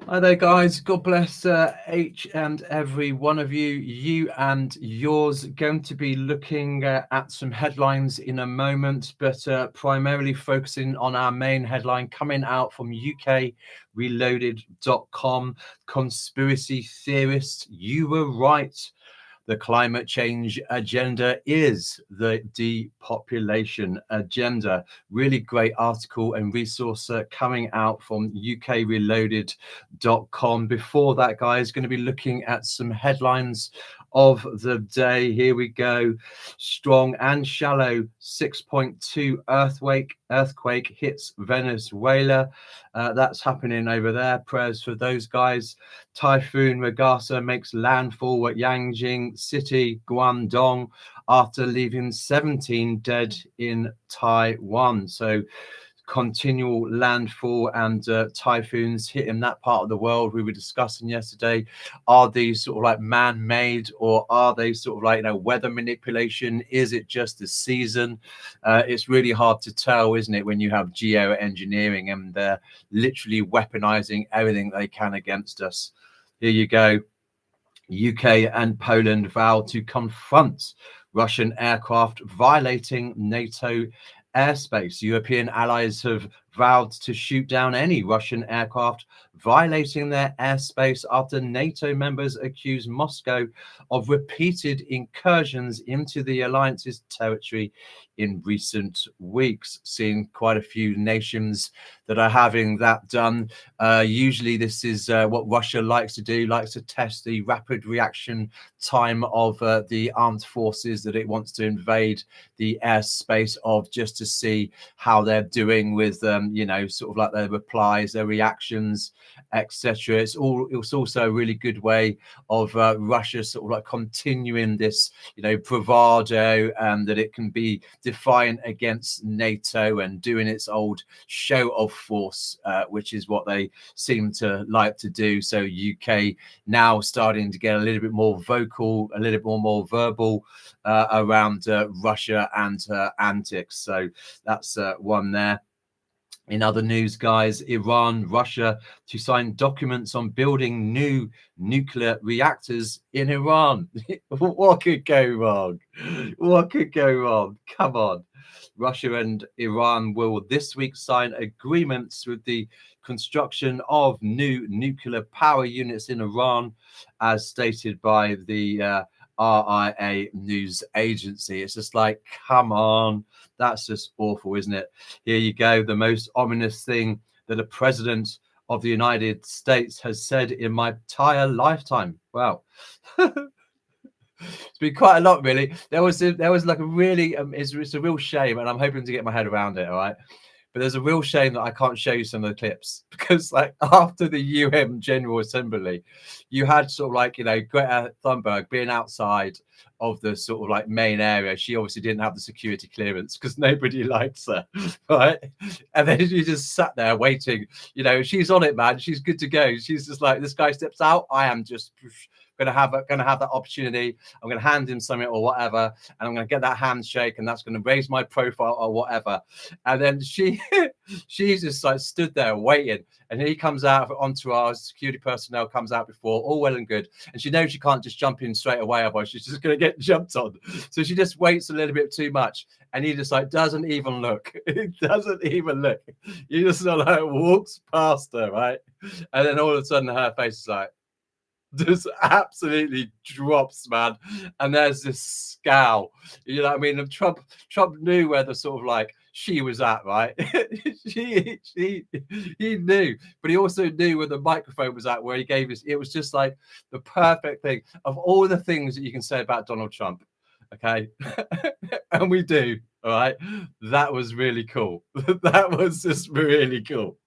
Hi there, guys. God bless each and every one of you. You and yours. Going to be looking at some headlines in a moment, but primarily focusing on our main headline coming out from ukreloaded.com. Conspiracy theorists, you were right. The climate change agenda is the depopulation agenda. Really great article and resource coming out from ukreloaded.com. Before that, guys, going to be looking at some headlines of the day. Here we go. Strong and shallow 6.2 earthquake hits Venezuela. That's happening over there. Prayers for those guys. Typhoon Regasa makes landfall at Yangjing City, Guangdong, after leaving 17 dead in Taiwan. So continual landfall and typhoons hitting that part of the world. We were discussing yesterday, are these sort of like man-made, or are they sort of like, weather manipulation? Is it just the season? It's really hard to tell, isn't it, when you have geoengineering and they're literally weaponizing everything they can against us. Here you go. UK and Poland vow to confront Russian aircraft violating NATO airspace. European allies have vowed to shoot down any Russian aircraft violating their airspace after NATO members accuse Moscow of repeated incursions into the alliance's territory in recent weeks. Seeing quite a few nations that are having that done. Usually this is what Russia likes to do, likes to test the rapid reaction time of the armed forces that it wants to invade the airspace of, just to see how they're doing with sort of like their replies, their reactions, etc. It's also a really good way of Russia sort of like continuing this bravado, that it can be defiant against NATO and doing its old show of force, which is what they seem to like to do. So UK now starting to get a little bit more vocal, a little bit more verbal around Russia and her antics. So that's one there. In other news, guys, Iran, Russia to sign documents on building new nuclear reactors in Iran. What could go wrong? What could go wrong? Come on. Russia and Iran will this week sign agreements with the construction of new nuclear power units in Iran, as stated by the RIA news agency. It's just like, come on. That's just awful, isn't it? Here you go. The most ominous thing that a president of the United States has said in my entire lifetime. Wow. It's been quite a lot, really. There was like a really it's a real shame, and I'm hoping to get my head around it. All right. But there's a real shame that I can't show you some of the clips, because like after the UN General Assembly, you had sort of like, Greta Thunberg being outside of the sort of like main area. She obviously didn't have the security clearance because nobody likes her, right? And then she just sat there waiting. She's on it, man. She's good to go. She's just like, this guy steps out, I am just gonna have that opportunity. I'm gonna hand him something or whatever, and I'm gonna get that handshake, and that's gonna raise my profile or whatever. And then she's just like stood there waiting, and he comes out onto our security personnel, comes out before, all well and good, and she knows she can't just jump in straight away, otherwise she's just gonna get jumped on. So she just waits a little bit too much, and he just like doesn't even look. He doesn't even look. He just sort of like walks past her, right? And then all of a sudden her face is like, just absolutely drops, man. And there's this scowl, what I mean? And Trump knew where the sort of like she was at, right? he knew, but he also knew where the microphone was at, where he gave us. It was just like the perfect thing of all the things that you can say about Donald Trump. Okay. And we do. All right. That was really cool. That was just really cool.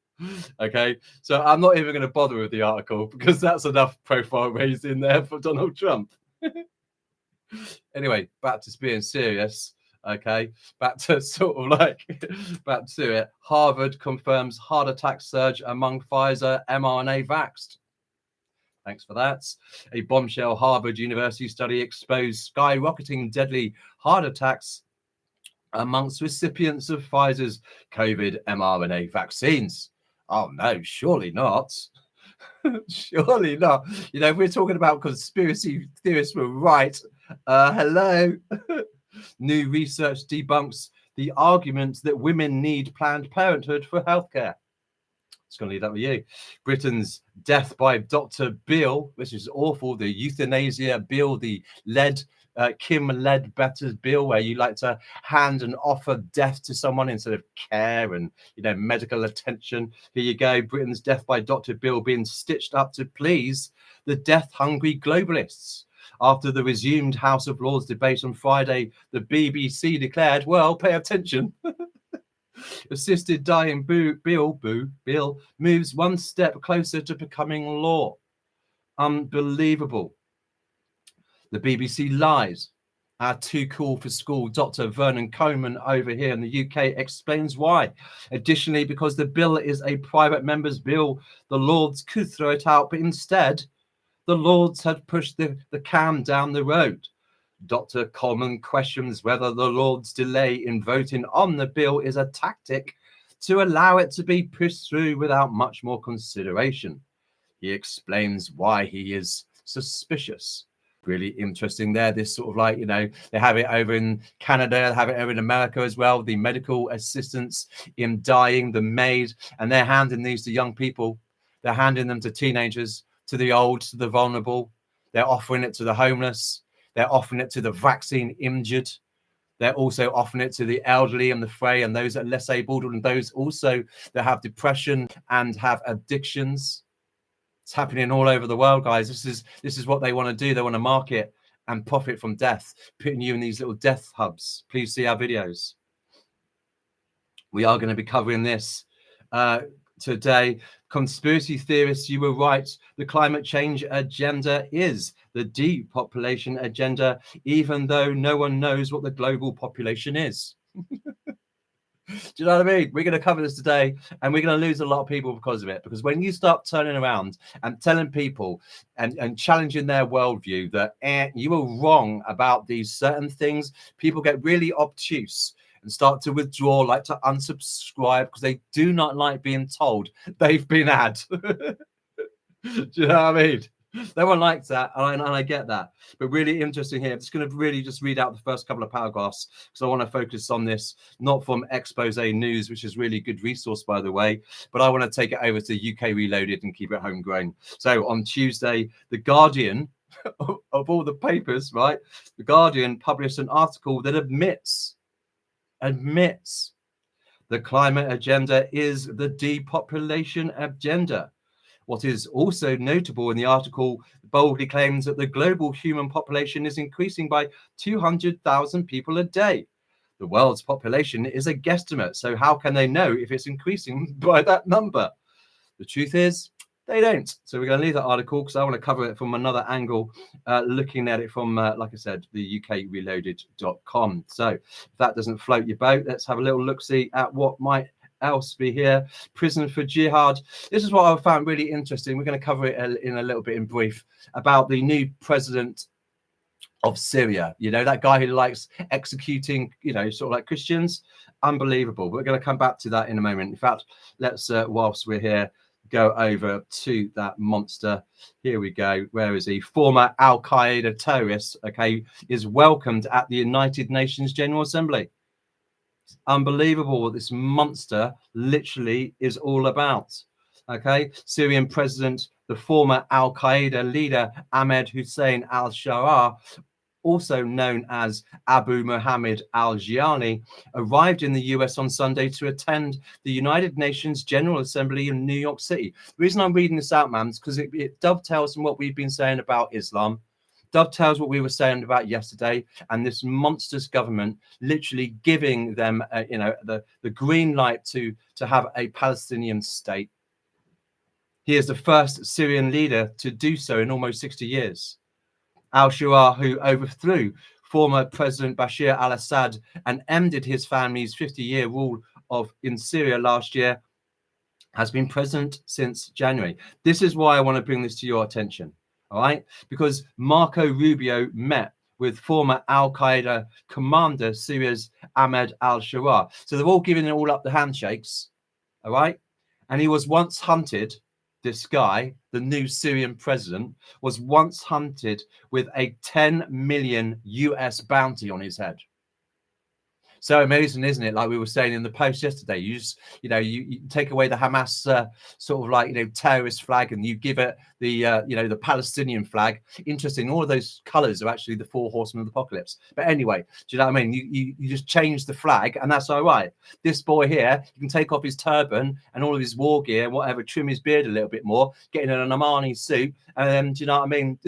Okay, so I'm not even going to bother with the article, because that's enough profile raised in there for Donald Trump. Anyway, back to being serious. Okay, back to sort of like back to it. Harvard confirms heart attack surge among Pfizer mRNA vaxxed. Thanks for that. A bombshell Harvard University study exposed skyrocketing deadly heart attacks amongst recipients of Pfizer's COVID mRNA vaccines. Oh no, surely not. Surely not. You know, if we're talking about conspiracy theorists were right. Hello. New research debunks the argument that women need Planned Parenthood for healthcare. It's going to leave that with you. Britain's death by Dr. Bill, which is awful. The euthanasia bill, the Kim Ledbetter's bill, where you like to hand and offer death to someone instead of care and, you know, medical attention. Here you go. Britain's death by Dr. Bill being stitched up to please the death-hungry globalists. After the resumed House of Lords debate on Friday, the BBC declared, well, pay attention. Assisted dying bill moves one step closer to becoming law. Unbelievable. The BBC lies. Our too cool for school Dr. Vernon Coleman over here in the UK explains why. Additionally, because the bill is a private member's bill, the Lords could throw it out, but instead, the Lords had pushed the can down the road. Dr. Coleman questions whether the Lords' delay in voting on the bill is a tactic to allow it to be pushed through without much more consideration. He explains why he is suspicious. Really interesting there. This sort of like, you know, they have it over in Canada, they have it over in America as well. The medical assistants in dying, the maid, and they're handing these to young people. They're handing them to teenagers, to the old, to the vulnerable. They're offering it to the homeless. They're offering it to the vaccine injured. They're also offering it to the elderly and the frail and those that are less able, and those also that have depression and have addictions. It's happening all over the world, guys. This is what they want to do. They want to market and profit from death, putting you in these little death hubs. Please see our videos. We are going to be covering this today. Conspiracy theorists, you were right. The climate change agenda is the depopulation agenda, even though no one knows what the global population is. Do you know what I mean? We're going to cover this today, and we're going to lose a lot of people because of it. Because when you start turning around and telling people and challenging their worldview that you were wrong about these certain things, people get really obtuse and start to withdraw, like to unsubscribe, because they do not like being told they've been had. Do you know what I mean? No one likes that, and I get that. But really interesting here. I'm just going to really just read out the first couple of paragraphs because I want to focus on this, not from Expose News, which is really good resource, by the way, but I want to take it over to UK Reloaded and keep it homegrown. So on Tuesday, The Guardian, of all the papers, right? The Guardian published an article that admits the climate agenda is the depopulation agenda. What is also notable in the article boldly claims that the global human population is increasing by 200,000 people a day. The world's population is a guesstimate, so how can they know if it's increasing by that number? The truth is, they don't. So we're going to leave that article because I want to cover it from another angle, looking at it from, like I said, the ukreloaded.com. So if that doesn't float your boat, let's have a little look-see at what might else be here. Prison for jihad. This is what I found really interesting. We're going to cover it in a little bit in brief about the new president of Syria. You know, that guy who likes executing, you know, sort of like Christians. Unbelievable. We're going to come back to that in a moment. In fact, let's, whilst we're here, go over to that monster. Here we go. Where is he? Former Al-Qaeda terrorist, okay, is welcomed at the United Nations General Assembly. It's unbelievable what this monster literally is all about. Okay, Syrian president, the former Al-Qaeda leader Ahmed Hussein al-Sharaa, also known as Abu Muhammad al-Jiyani, arrived in the US on Sunday to attend the United Nations General Assembly in New York City. The reason I'm reading this out, man, is because it dovetails on what we've been saying about Islam, dovetails what we were saying about yesterday, and this monstrous government literally giving them, you know, the green light to have a Palestinian state. He is the first Syrian leader to do so in almost 60 years. Al-Sharaa, who overthrew former President Bashar al-Assad and ended his family's 50-year rule in Syria last year, has been president since January. This is why I want to bring this to your attention, all right? Because Marco Rubio met with former Al-Qaeda commander Syria's Ahmed al-Sharaa. So they're all giving it all up the handshakes, all right? And he was once hunted this guy, the new Syrian president, was once hunted with a 10 million US bounty on his head. So amazing, isn't it? Like we were saying in the post yesterday, you just, you take away the Hamas sort of like, terrorist flag, and you give it the, the Palestinian flag. Interesting. All of those colors are actually the 4 horsemen of the apocalypse. But anyway, do you know what I mean? You just change the flag, and that's all right. This boy here, you can take off his turban and all of his war gear and whatever, trim his beard a little bit more, get in an Armani suit, and then, do you know what I mean?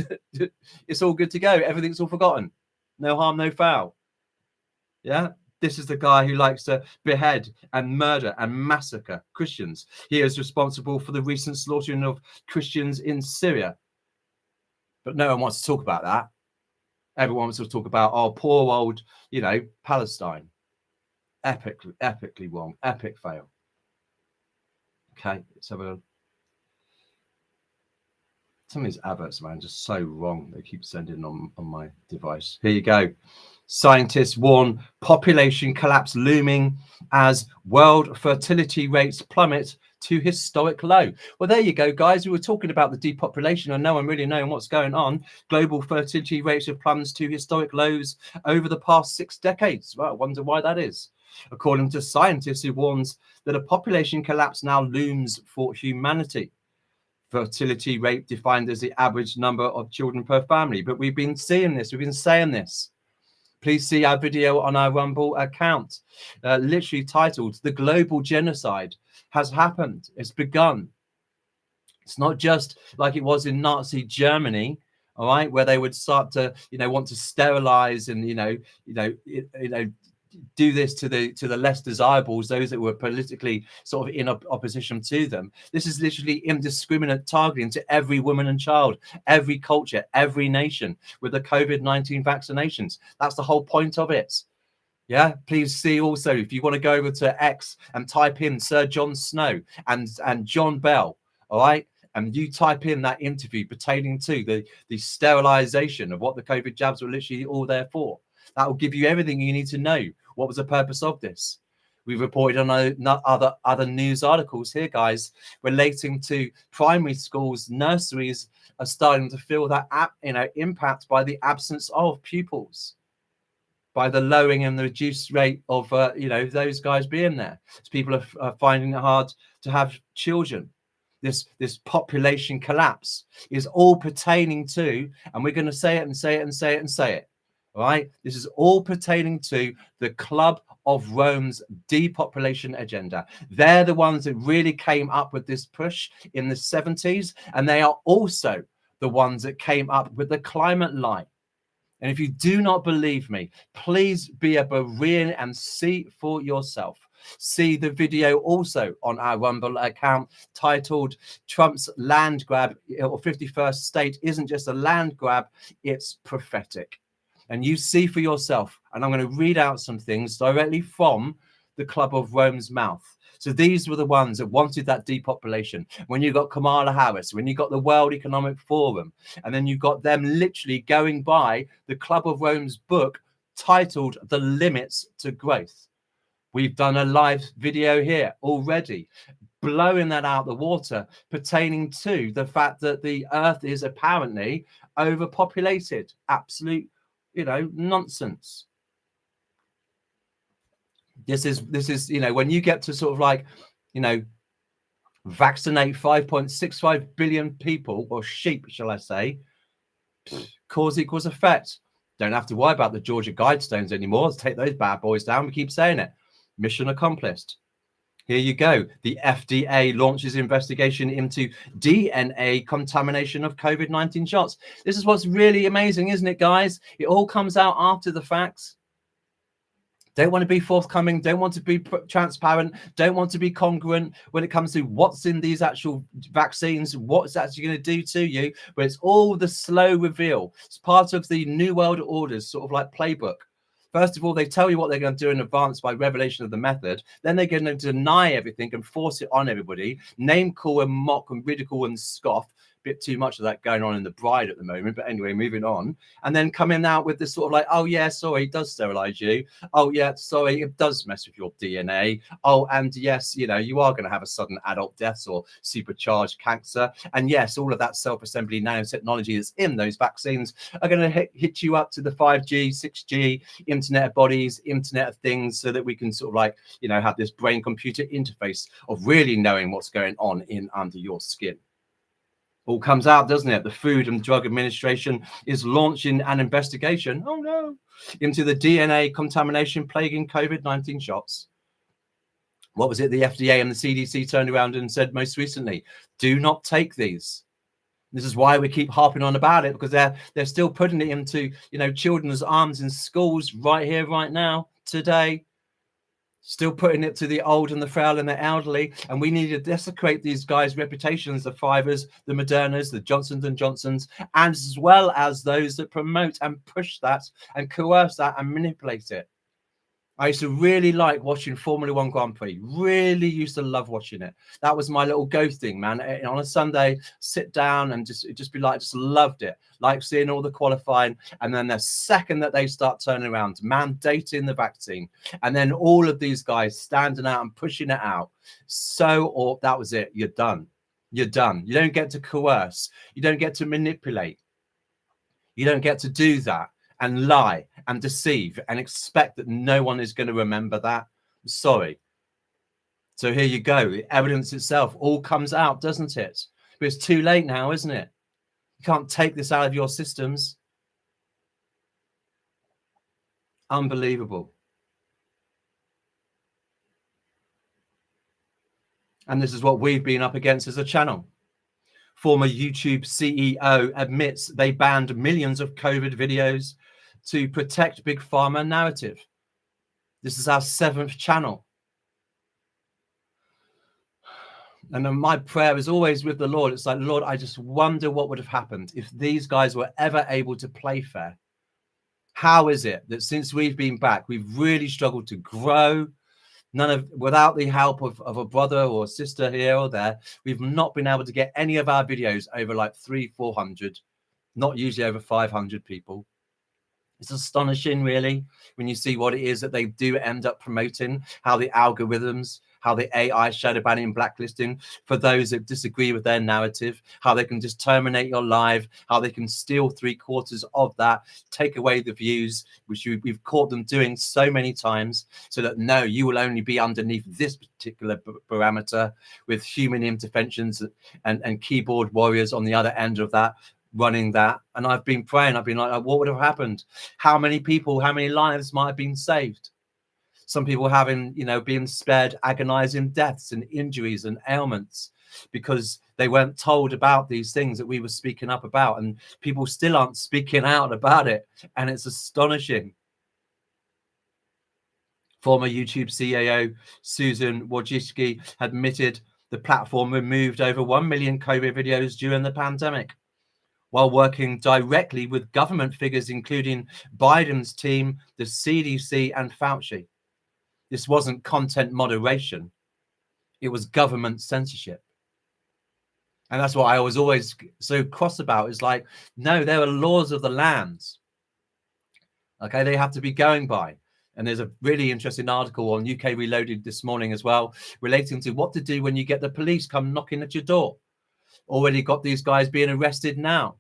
It's all good to go. Everything's all forgotten. No harm, no foul. Yeah. This is the guy who likes to behead and murder and massacre Christians. He is responsible for the recent slaughtering of Christians in Syria. But no one wants to talk about that. Everyone wants to talk about, oh, poor old, Palestine. Epically wrong. Epic fail. Okay, let's have a... Some of these adverts, man, just so wrong. They keep sending on my device. Here you go. Scientists warn population collapse looming as world fertility rates plummet to historic low. Well, there you go, guys. We were talking about the depopulation and no one really knowing what's going on. Global fertility rates have plummeted to historic lows over the past 6 decades. Well, I wonder why that is. According to scientists who warns that a population collapse now looms for humanity. Fertility rate defined as the average number of children per family. But we've been seeing this. We've been saying this. Please see our video on our Rumble account, literally titled, "The Global Genocide Has Happened. It's begun." It's not just like it was in Nazi Germany, all right, where they would start to, want to sterilize and, do this to the less desirables, those that were politically sort of in opposition to them. This is literally indiscriminate targeting to every woman and child, every culture, every nation with the COVID-19 vaccinations. That's the whole point of it. Yeah, please see also, if you want to go over to X and type in Sir John Snow and John Bell, all right, and you type in that interview pertaining to the sterilization of what the COVID jabs were literally all there for. That will give you everything you need to know. What was the purpose of this? We've reported on other news articles here, guys, relating to primary schools. Nurseries are starting to feel that impact by the absence of pupils, by the lowering and the reduced rate of those guys being there. So people are finding it hard to have children. This population collapse is all pertaining to, and we're going to say it and say it and say it and say it. All right, this is all pertaining to the Club of Rome's depopulation agenda. They're the ones that really came up with this push in the 70s, and they are also the ones that came up with the climate lie. And if you do not believe me, please be a Berean and see for yourself. See the video also on our Rumble account titled "Trump's Land Grab or 51st State Isn't Just a Land Grab, It's Prophetic." And you see for yourself. And I'm going to read out some things directly from the Club of Rome's mouth. So these were the ones that wanted that depopulation. When you got Kamala Harris, when you got the World Economic Forum, and then you got them literally going by the Club of Rome's book titled "The Limits to Growth." We've done a live video here already, blowing that out the water, pertaining to the fact that the earth is apparently overpopulated. Absolute nonsense. This is when you get to sort of like vaccinate 5.65 billion people, or sheep shall I say, cause equals effect. Don't have to worry about the Georgia Guidestones anymore. Let's take those bad boys down. We keep saying it. Mission accomplished. Here you go. The FDA launches investigation into DNA contamination of COVID-19 shots. This is what's really amazing, isn't it, guys? It all comes out after the facts. Don't want to be forthcoming, don't want to be transparent, don't want to be congruent when it comes to what's in these actual vaccines, what's actually going to do to you. But it's all the slow reveal. It's part of the New World Order's sort of like playbook. First of all, they tell you what they're going to do in advance by revelation of the method. Then they're going to deny everything and force it on everybody, name, call and mock and ridicule and scoff, bit too much of that going on in the bride at the moment. But anyway, moving on. And then coming out with this sort of like, oh yeah, sorry, it does sterilize you. Oh yeah, sorry, it does mess with your DNA. Oh, and yes, you know, you are going to have a sudden adult deaths or supercharged cancer. And yes, all of that self-assembly nanotechnology that's in those vaccines are going to hit you up to the 5G, 6G, Internet of Bodies, Internet of Things, so that we can sort of like, you know, have this brain-computer interface of really knowing what's going on in under your skin. All comes out, doesn't it? The Food and Drug Administration is launching an investigation, oh no, into the DNA contamination plaguing COVID-19 shots. What was it the FDA and the CDC turned around and said most recently? Do not take these. This is why we keep harping on about it, because they're still putting it into, you know, children's arms in schools right here, right now, today. Still putting it to the old and the frail and the elderly. And we need to desecrate these guys' reputations, the Pfizers, the Modernas, the Johnsons and Johnsons, as well as those that promote and push that and coerce that and manipulate it. I used to really like watching Formula One Grand Prix. Really used to love watching it. That was my little go thing, man. On a Sunday, sit down and just be like, just loved it. Like seeing all the qualifying. And then the second that they start turning around, mandating the vaccine, and then all of these guys standing out and pushing it out. Or that was it. You're done. You're done. You don't get to coerce. You don't get to manipulate. You don't get to do that and lie and deceive and expect that no one is going to remember that. Sorry. So here you go. The evidence itself all comes out, doesn't it? But it's too late now, isn't it? You can't take this out of your systems. Unbelievable. And this is what we've been up against as a channel. Former YouTube CEO admits they banned millions of COVID videos to protect Big Pharma narrative. This is our 7th channel. And then my prayer is always with the Lord. It's like, Lord, I just wonder what would have happened if these guys were ever able to play fair. How is it that since we've been back, we've really struggled to grow? Without the help of a brother or sister here or there, we've not been able to get any of our videos over like 300-400, not usually over 500 people. It's astonishing, really, when you see what it is that they do end up promoting, how the algorithms, how the AI shadow banning and blacklisting for those that disagree with their narrative, how they can just terminate your live, how they can steal 3/4 of that, take away the views, which we've caught them doing so many times, so that no, you will only be underneath this particular parameter, with human interventions and keyboard warriors on the other end of that, running that. And I've been praying, I've been like, what would have happened? How many people, how many lives might have been saved? Some people having, you know, being spared agonizing deaths and injuries and ailments because they weren't told about these things that we were speaking up about, and people still aren't speaking out about it. And it's astonishing. Former YouTube CEO Susan Wojcicki admitted the platform removed over 1 million COVID videos during the pandemic, while working directly with government figures, including Biden's team, the CDC, and Fauci. This wasn't content moderation. It was government censorship. And that's what I was always so cross about. It's like, no, there are laws of the land. Okay, they have to be going by. And there's a really interesting article on UK Reloaded this morning as well, relating to what to do when you get the police come knocking at your door. Already got these guys being arrested now.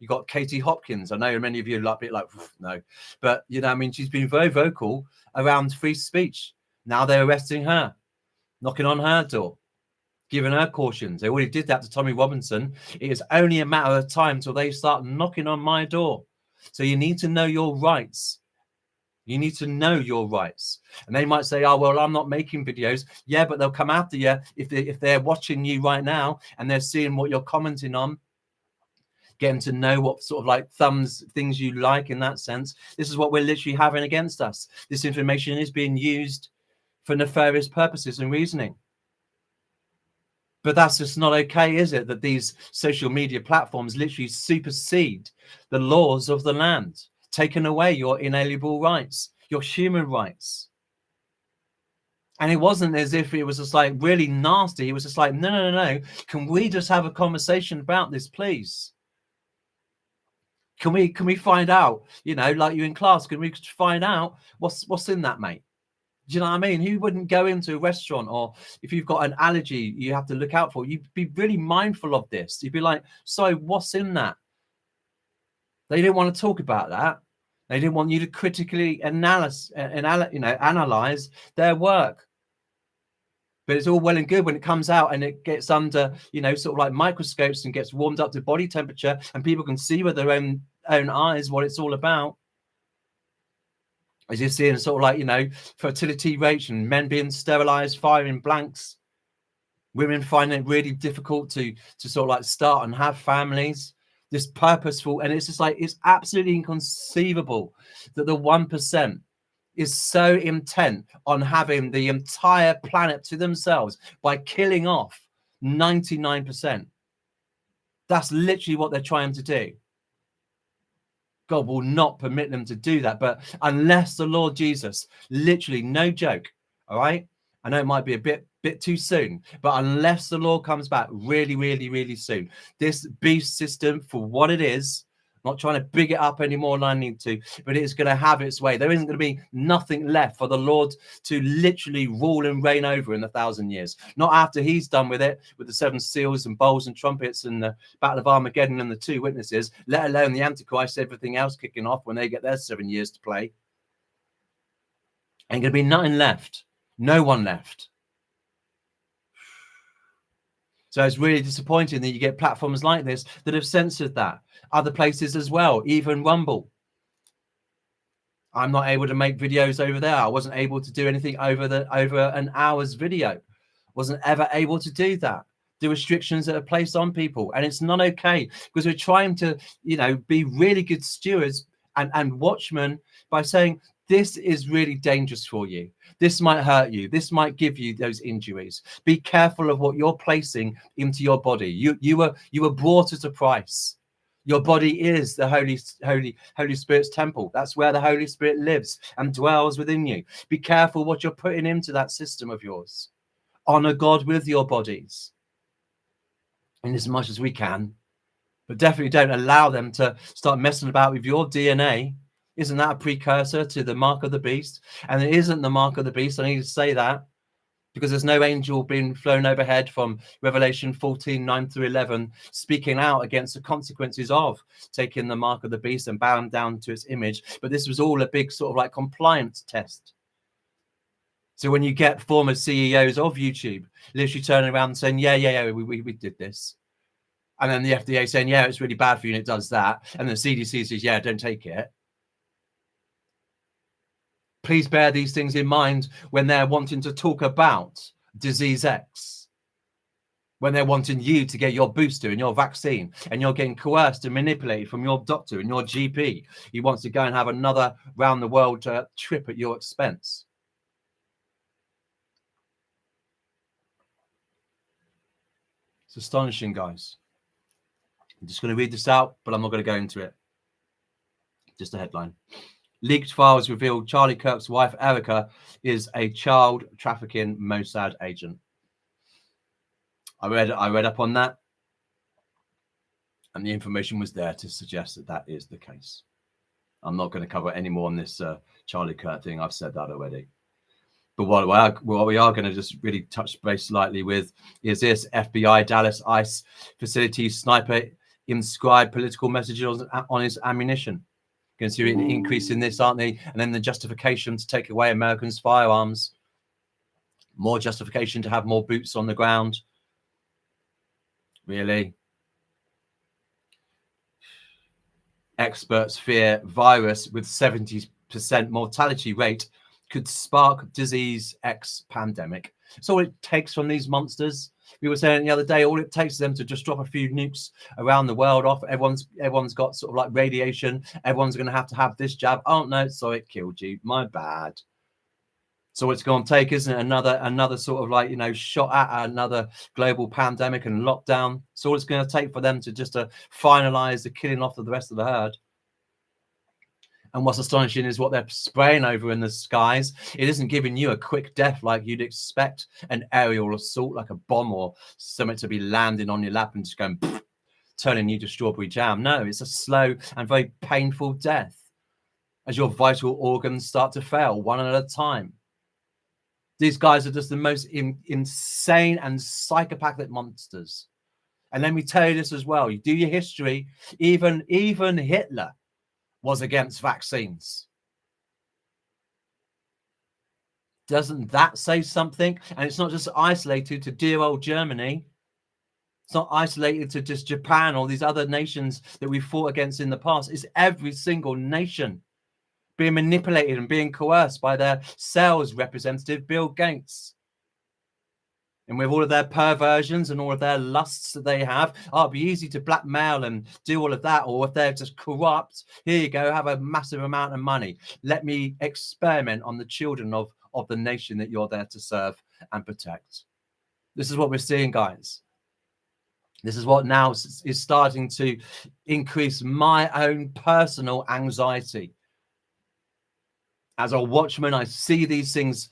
You got Katie Hopkins. I know many of you are a bit like, no, but you know, I mean, she's been very vocal around free speech. Now they're arresting her, knocking on her door, giving her cautions. They already did that to Tommy Robinson. It is only a matter of time till they start knocking on my door. So you need to know your rights. You need to know your rights. And they might say, oh, well, I'm not making videos. Yeah, but they'll come after you if they're watching you right now and they're seeing what you're commenting on, getting to know what sort of like things you like in that sense. This is what we're literally having against us. This information is being used for nefarious purposes and reasoning. But that's just not okay, is it? That these social media platforms literally supersede the laws of the land, taking away your inalienable rights, your human rights. And it wasn't as if it was just like really nasty. It was just like, no, no, no, no. Can we just have a conversation about this, please? Can we find out, you know, like you in class, can we find out what's in that, mate? Do you know what I mean? Who wouldn't go into a restaurant, or if you've got an allergy you have to look out for, you'd be really mindful of this. You'd be like, so what's in that? They didn't want to talk about that. They didn't want you to critically analyze their work. But it's all well and good when it comes out and it gets under, you know, sort of like microscopes and gets warmed up to body temperature, and people can see with their own eyes what it's all about. As you're seeing sort of like, you know, fertility rates and men being sterilized, firing blanks, women finding it really difficult to sort of like start and have families. This purposeful, and it's just like, it's absolutely inconceivable that the 1% is so intent on having the entire planet to themselves by killing off 99%. That's literally what they're trying to do. God will not permit them to do that. But unless the Lord Jesus, literally, no joke, all right? I know it might be a bit too soon, but unless the Lord comes back really, really, really soon, this beast system, for what it is, I'm not trying to big it up any more than I need to, but it's going to have its way. There isn't going to be nothing left for the Lord to literally rule and reign over in 1,000 years. Not after he's done with it, with the 7 seals and bowls and trumpets and the Battle of Armageddon and the 2 witnesses, let alone the Antichrist, everything else kicking off when they get their 7 years to play. Ain't going to be nothing left. No one left. So it's really disappointing that you get platforms like this that have censored that. Other places as well, even Rumble. I'm not able to make videos over there. I wasn't able to do anything over an hour's video. Wasn't ever able to do that. The restrictions that are placed on people, and it's not okay, because we're trying to, you know, be really good stewards and watchmen by saying, this is really dangerous for you. This might hurt you. This might give you those injuries. Be careful of what you're placing into your body. You were bought at a price. Your body is the Holy Spirit's temple. That's where the Holy Spirit lives and dwells within you. Be careful what you're putting into that system of yours. Honor God with your bodies in as much as we can, but definitely don't allow them to start messing about with your DNA. Isn't that a precursor to the mark of the beast? And it isn't the mark of the beast. I need to say that, because there's no angel being flown overhead from Revelation 14, 9 through 11, speaking out against the consequences of taking the mark of the beast and bowing down to its image. But this was all a big sort of like compliance test. So when you get former CEOs of YouTube literally turning around and saying, yeah, we did this. And then the FDA saying, yeah, it's really bad for you and it does that. And the CDC says, yeah, don't take it. Please bear these things in mind when they're wanting to talk about disease X, when they're wanting you to get your booster and your vaccine, and you're getting coerced and manipulated from your doctor and your GP. He wants to go and have another round the world trip at your expense. It's astonishing, guys. I'm just going to read this out, but I'm not going to go into it. Just a headline. Leaked files reveal Charlie Kirk's wife, Erica, is a child trafficking Mossad agent. I read up on that, and the information was there to suggest that that is the case. I'm not going to cover any more on this Charlie Kirk thing. I've said that already. But what we are going to just really touch base slightly with is this: FBI Dallas ICE facility sniper inscribed political messages on his ammunition. Going to see an increase in this, aren't they? And then the justification to take away Americans' firearms. More justification to have more boots on the ground. Really? Experts fear virus with 70% mortality rate could spark disease X pandemic. It's all it takes from these monsters. We were saying the other day, all it takes is them to just drop a few nukes around the world off. Everyone's got sort of like radiation. Everyone's going to have this jab. Oh no, sorry, it killed you. My bad. So it's going to take, isn't it, another sort of like, you know, shot at another global pandemic and lockdown. So all it's going to take for them to just finalize the killing off of the rest of the herd. And what's astonishing is what they're spraying over in the skies. It isn't giving you a quick death like you'd expect an aerial assault, like a bomb or something to be landing on your lap and just going, pfft, turning you to strawberry jam. No, it's a slow and very painful death as your vital organs start to fail one at a time. These guys are just the most insane and psychopathic monsters. And let me tell you this as well. You do your history, even Hitler was against vaccines. Doesn't that say something? And it's not just isolated to dear old Germany. It's not isolated to just Japan or these other nations that we fought against in the past. It's every single nation being manipulated and being coerced by their sales representative, Bill Gates. And with all of their perversions and all of their lusts that they have, it'd be easy to blackmail and do all of that. Or if they're just corrupt, here you go, have a massive amount of money. Let me experiment on the children of the nation that you're there to serve and protect. This is what we're seeing, guys. This is what now is starting to increase my own personal anxiety. As a watchman, I see these things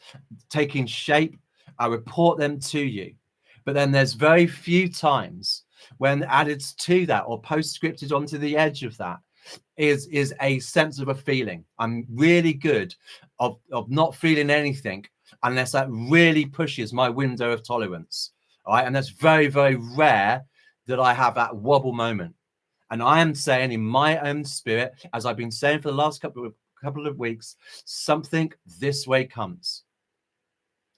taking shape. I report them to you. But then there's very few times when added to that or postscripted onto the edge of that is a sense of a feeling. I'm really good of not feeling anything unless that really pushes my window of tolerance. All right. And that's very, very rare that I have that wobble moment. And I am saying in my own spirit, as I've been saying for the last couple of weeks, something this way comes.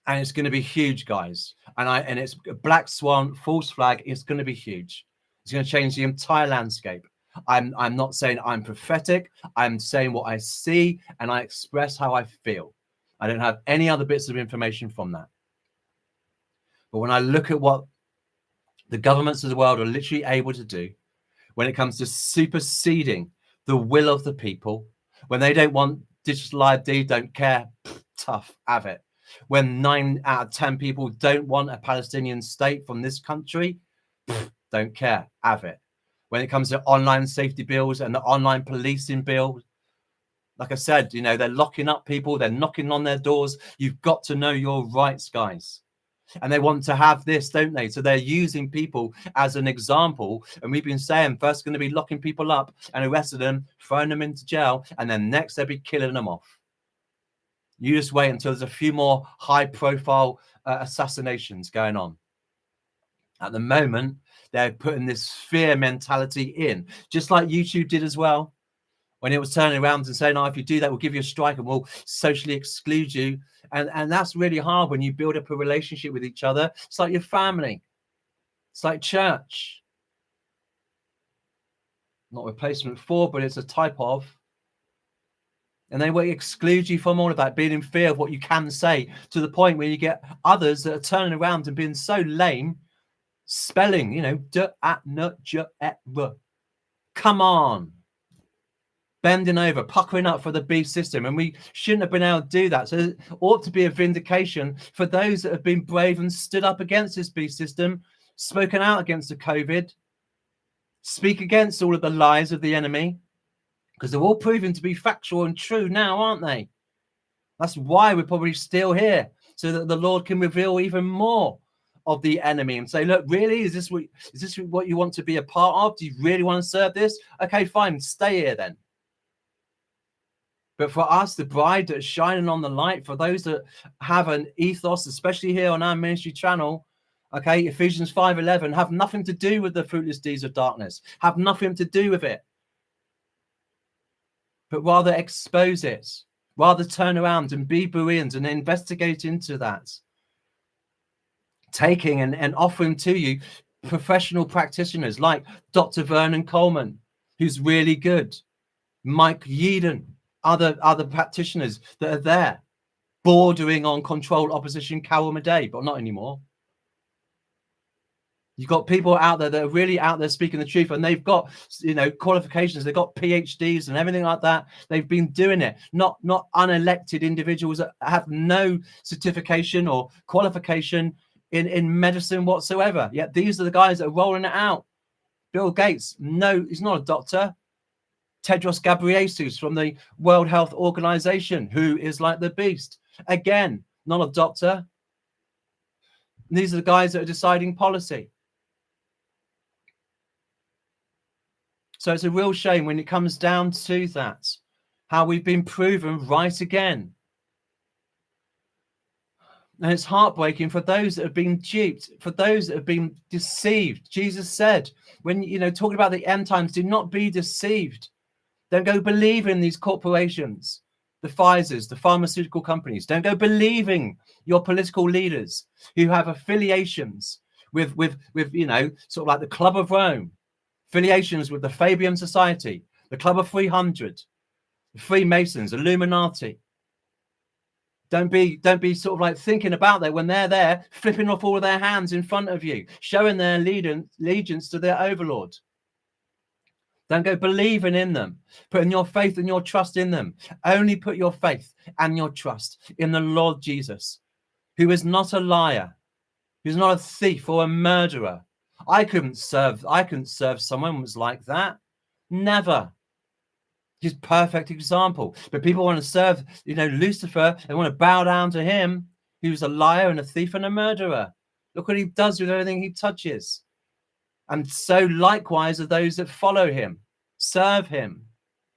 And it's going to be huge, guys. And it's a black swan, false flag. It's going to be huge. It's going to change the entire landscape. I'm not saying I'm prophetic. I'm saying what I see and I express how I feel. I don't have any other bits of information from that. But when I look at what the governments of the world are literally able to do when it comes to superseding the will of the people, when they don't want digital ID, don't care, tough, have it. When 9 out of 10 people don't want a Palestinian state from this country, don't care, have it. When it comes to online safety bills and the online policing bill, like I said, you know, they're locking up people, they're knocking on their doors. You've got to know your rights, guys. And they want to have this, don't they? So they're using people as an example. And we've been saying first going to be locking people up and arresting them, throwing them into jail, and then next they'll be killing them off. You just wait until there's a few more high-profile assassinations going on. At the moment, they're putting this fear mentality in, just like YouTube did as well. When it was turning around and saying, oh, if you do that, we'll give you a strike and we'll socially exclude you. And that's really hard when you build up a relationship with each other. It's like your family. It's like church. Not replacement for, but it's a type of. And they will exclude you from all of that, being in fear of what you can say, to the point where you get others that are turning around and being so lame, spelling, you know, come on. Bending over, puckering up for the beast system. And we shouldn't have been able to do that. So it ought to be a vindication for those that have been brave and stood up against this beast system, spoken out against the COVID, speak against all of the lies of the enemy, because they're all proven to be factual and true now, aren't they? That's why we're probably still here, so that the Lord can reveal even more of the enemy and say, look, really, is this what you want to be a part of? Do you really want to serve this? Okay, fine, stay here then. But for us, the bride that's shining on the light, for those that have an ethos, especially here on our ministry channel, okay, Ephesians 5:11, have nothing to do with the fruitless deeds of darkness, have nothing to do with it, but rather expose it, rather turn around and be Bereans and investigate into that. Taking and offering to you professional practitioners like Dr. Vernon Coleman, who's really good, Mike Yeadon, other practitioners that are there, bordering on controlled opposition, Carol Madej, but not anymore. You've got people out there that are really out there speaking the truth, and they've got, you know, qualifications, they've got PhDs and everything like that. They've been doing it, not unelected individuals that have no certification or qualification in medicine whatsoever. Yet these are the guys that are rolling it out. Bill Gates, no, he's not a doctor. Tedros Ghebreyesus from the World Health Organization, who is like the beast. Again, not a doctor. These are the guys that are deciding policy. So it's a real shame when it comes down to that, how we've been proven right again. And it's heartbreaking for those that have been duped, for those that have been deceived. Jesus said, when, talking about the end times, do not be deceived. Don't go believe in these corporations, the Pfizers, the pharmaceutical companies. Don't go believing your political leaders who have affiliations with sort of like the Club of Rome, affiliations with the Fabian Society, the Club of 300, the Freemasons, Illuminati. Don't be sort of like thinking about that when they're there, flipping off all of their hands in front of you, showing their allegiance to their overlord. Don't go believing in them, putting your faith and your trust in them. Only put your faith and your trust in the Lord Jesus, who is not a liar, who's not a thief or a murderer. I couldn't serve someone who was like that. Never. He's a perfect example. But people want to serve, Lucifer. They want to bow down to him, who's a liar and a thief and a murderer. Look what he does with everything he touches. And so likewise are those that follow him, serve him.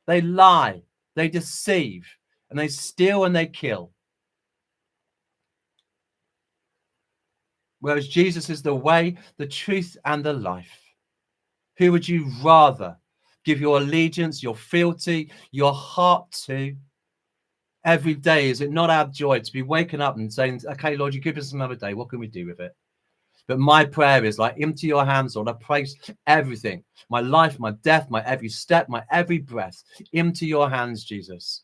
They lie, they deceive, and they steal and they kill. Whereas Jesus is the way, the truth, and the life. Who would you rather give your allegiance, your fealty, your heart to every day? Is it not our joy to be waking up and saying, okay, Lord, you give us another day. What can we do with it? But my prayer is like, into your hands, Lord, I place everything, my life, my death, my every step, my every breath, into your hands, Jesus.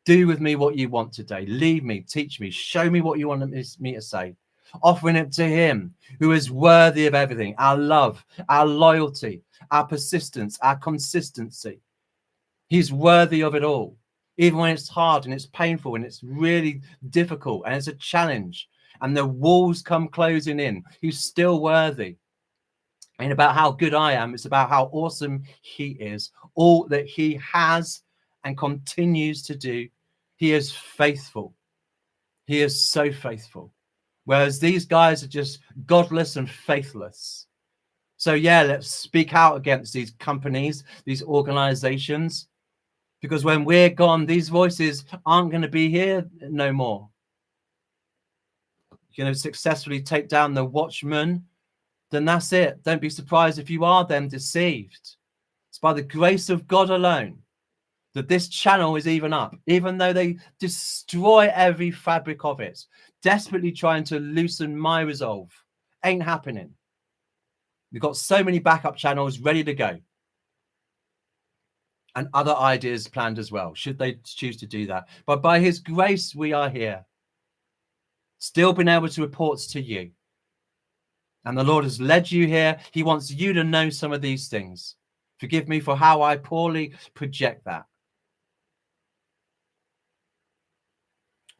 Do with me what you want today. Lead me, teach me, show me what you want me to say. Offering it to him who is worthy of everything, our love, our loyalty, our persistence, our consistency. He's worthy of it all, even when it's hard and it's painful and it's really difficult and it's a challenge and the walls come closing in. He's still worthy. And about how good I am, it's about how awesome he is, all that he has and continues to do. He is faithful. He is so faithful. Whereas these guys are just godless and faithless. So yeah, let's speak out against these companies, these organizations, because when we're gone, these voices aren't going to be here no more. Successfully take down the watchman, then that's it. Don't be surprised if you are then deceived. It's by the grace of God alone that this channel is even up, even though they destroy every fabric of it, desperately trying to loosen my resolve. Ain't happening. We've got so many backup channels ready to go. And other ideas planned as well, should they choose to do that. But by his grace, we are here, still being able to report to you. And the Lord has led you here. He wants you to know some of these things. Forgive me for how I poorly project that.